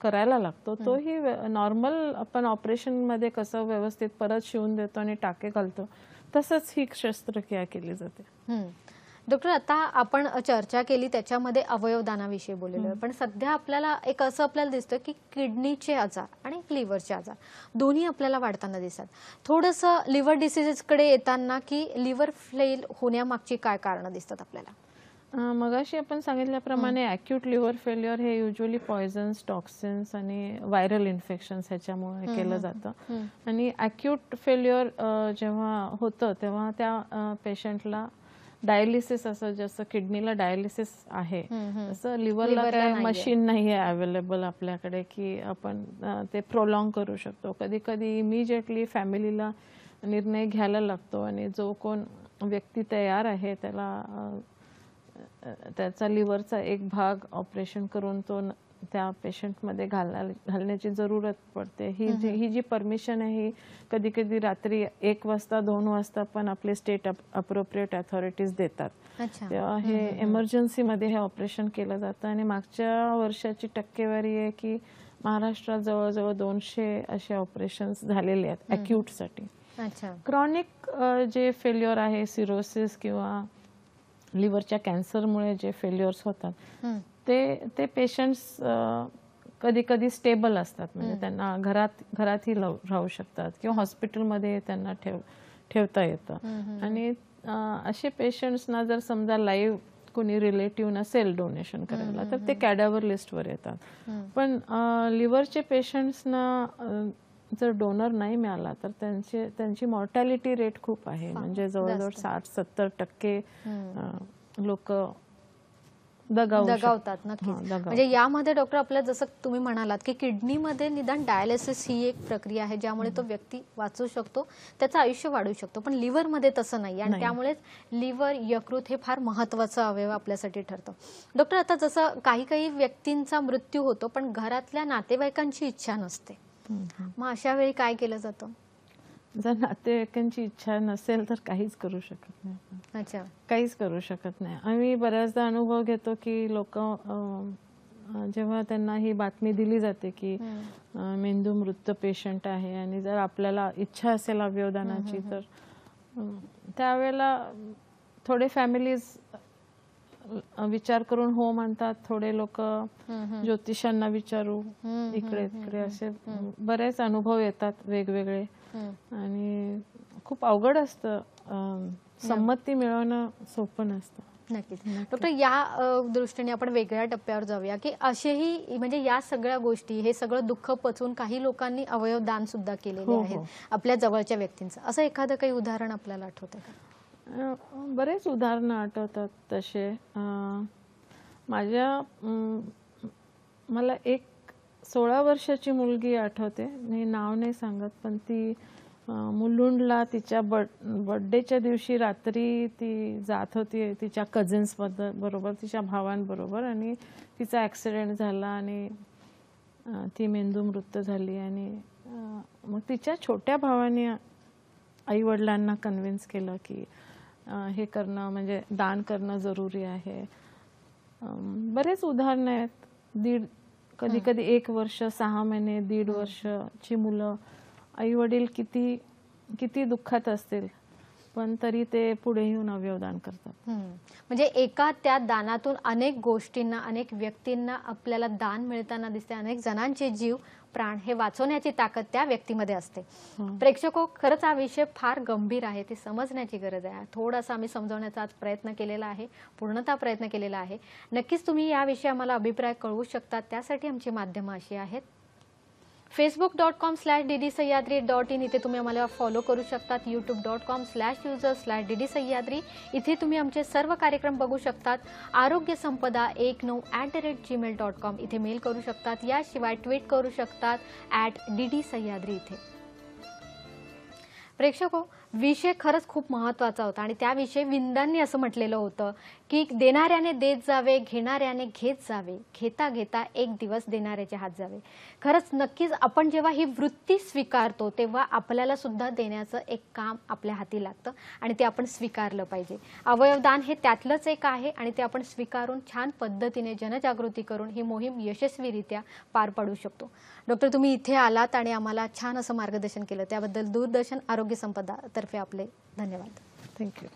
करायला लागतो तोही नॉर्मल आपण ऑपरेशन मध्ये कसं व्यवस्थित परत शिवून देतो आणि टाके घालतो तसंच ही शस्त्रक्रिया केली जाते. डॉक्टर, आता आपण चर्चा केली त्याच्यामध्ये अवयवदानाविषयी बोललेलो, पण सध्या आपल्याला एक असं आपल्याला दिसतं की किडनीचे आजार आणि लिव्हरचे आजार दोन्ही आपल्याला वाढताना दिसतात. थोडंसं लिव्हर डिसीजेसकडे येताना की लिव्हर फेल होण्यामागची काय कारणं दिसतात आपल्याला? मगाशी आपण सांगितल्याप्रमाणे ॲक्यूट लिव्हर फेल्युअर हे युजली पॉयझन्स, टॉक्सिन्स आणि व्हायरल इन्फेक्शन्स ह्याच्यामुळे केलं जातं. आणि ॲक्यूट फेल्युअर जेव्हा होतं तेव्हा त्या पेशंटला डायलिसिस, असं जसं किडनीला डायलिसिस आहे तसं लिव्हरला काय मशीन नाही आहे अवेलेबल आपल्याकडे की आपण ते प्रोलॉंग करू शकतो. कधी कधी इमिजिएटली फॅमिलीला निर्णय घ्यायला लागतो आणि जो कोण व्यक्ती तयार आहे त्याचा लिव्हरचा एक भाग ऑपरेशन करून तो त्या पेशंटमध्ये घालण्याची जरूरत पडते. ही जी परमिशन आहे ही कधी कधी रात्री 1 वाजता 2 वाजता पण आपले स्टेट अप्रोप्रिएट अथॉरिटीज देतात. तेव्हा हे इमर्जन्सीमध्ये हे ऑपरेशन केलं जातं आणि मागच्या वर्षाची टक्केवारी आहे की महाराष्ट्रात जवळजवळ 200 असे ऑपरेशन्स झालेले आहेत ॲक्यूटसाठी. क्रॉनिक जे फेल्युअर आहे, सिरोसिस किंवा लिव्हरच्या कॅन्सरमुळे जे फेल्युअर्स होतात ते पेशंट्स कधी कधी स्टेबल असतात, म्हणजे त्यांना घरातही राहू शकतात किंवा हॉस्पिटलमध्ये त्यांना ठेवता येतं. आणि असे पेशंट्सना जर समजा लाईव्ह कोणी रिलेटिव्ह नसेल डोनेशन करायला तर ते कॅडावर लिस्टवर येतात. पण लिव्हरचे पेशंट्सना जर डोनर नाही मिळाला तर त्यांची मॉर्टॅलिटी रेट खूप आहे, म्हणजे जवळजवळ 60-70% लोक दगावतात. नक्कीच. म्हणजे यामध्ये डॉक्टर आपल्या जसं तुम्ही म्हणालात की किडनीमध्ये निदान डायलिसिस ही एक प्रक्रिया आहे ज्यामुळे तो व्यक्ती वाचू शकतो, त्याचं आयुष्य वाढू शकतो, पण लिव्हरमध्ये तसं नाही आणि त्यामुळेच लिव्हर, यकृत हे फार महत्वाचं अवयव आपल्यासाठी ठरतं. डॉक्टर, आता जसं काही काही व्यक्तींचा मृत्यू होतो पण घरातल्या नातेवाईकांची इच्छा नसते, मग अशा वेळी काय केलं जातं? जर नातेवाईकांची इच्छा नसेल तर काहीच करू शकत नाही. अच्छा. काहीच करू शकत नाही. आम्ही बऱ्याचदा अनुभव घेतो की लोक जेव्हा त्यांना ही बातमी दिली जाते की मेंदू मृत पेशंट आहे आणि जर आपल्याला इच्छा असेल अवयवदानाची तर त्यावेळेला थोडे फॅमिलीज विचार करून हो म्हणतात, थोडे लोक ज्योतिषांना विचारू इकडे तिकडे, असे बरेच अनुभव येतात वेगवेगळे आणि खूप अवघड असतं. संमती मिळवणं सोपं नसतं. नक्कीच. डॉक्टर, या दृष्टीने आपण वेगळ्या टप्प्यावर जाऊया की असेही म्हणजे या सगळ्या गोष्टी, हे सगळं दुःख पचवून काही लोकांनी अवयव दान सुद्धा केलेले आहेत आपल्या जवळच्या व्यक्तींचं. असं एखादं काही उदाहरण आपल्याला आठवतं का? बरेच उदाहरणं आठवतात तसे. मला एक 16 वर्षाची मुलगी आठवते, मी नाव नाही सांगत, पण ती मुलुंडला तिच्या बर्थडेच्या दिवशी रात्री ती जात होती तिच्या कझिन्स बरोबर, तिच्या भावांबरोबर, आणि तिचा ॲक्सिडेंट झाला आणि ती मेंदू मृत झाली. आणि मग तिच्या छोट्या भावाने आई वडिलांना कन्व्हिन्स केलं की हे करणं म्हणजे दान करणं जरुरी आहे. बरेच उदाहरणं आहेत. कधी कधी 1 वर्ष, 6 महिने, 1.5 वर्षाची मुलं, आई वडील किती दुःखात असतील पण तरी ते पुढे येऊन अवयवदान करतात. म्हणजे एका त्या दानातून अनेक गोष्टींना, अनेक व्यक्तींना आपल्याला दान मिळताना दिसते. अनेक जणांचे जीव, प्राण हे वाचवण्याची ताकद त्या व्यक्तीमध्ये असते. प्रेक्षको, खरंच हा विषय फार गंभीर आहे, ते समजण्याची गरज आहे. थोडासा आम्ही समजवण्याचा आज प्रयत्न केलेला आहे, पूर्णतः प्रयत्न केलेला आहे. नक्कीच तुम्ही याविषयी आम्हाला अभिप्राय कळवू शकतात. त्यासाठी आमची माध्यमं अशी आहेत: facebook.com/ddsahyadri.in इथे तुम्ही आम्हाला फॉलो करू शकतात. youtube.com/user/ddsahyadri इथे तुम्ही आमचे सर्व कार्यक्रम बघू शकतात. आरोग्यसंपदा19@gmail.com इथे मेल करू शकतात. याशिवाय ट्विट करू शकतात @ddsahyadri इथे. प्रेक्षको, विषय खरंच खूप महत्त्वाचा होता आणि त्याविषयी विंदांनी असं म्हटलेलं होतं की देणाऱ्याने देत जावे, घेणाऱ्याने घेत जावे, घेता घेता एक दिवस देणाऱ्याचे हात जावे. खरंच नक्कीच आपण जेव्हा ही वृत्ती स्वीकारतो तेव्हा आपल्याला सुद्धा देण्याचं एक काम आपल्या हाती लागतं आणि ते आपण स्वीकारलं पाहिजे. अवयवदान हे त्यातलंच एक आहे आणि ते आपण स्वीकारून छान पद्धतीने जनजागृती करून ही मोहीम यशस्वीरित्या पार पाडू शकतो. डॉक्टर, तुम्ही इथे आलात आणि आम्हाला छान असं मार्गदर्शन केलं, त्याबद्दल दूरदर्शन आरोग्य संपदा तर्फे आपले धन्यवाद. थँक्यू.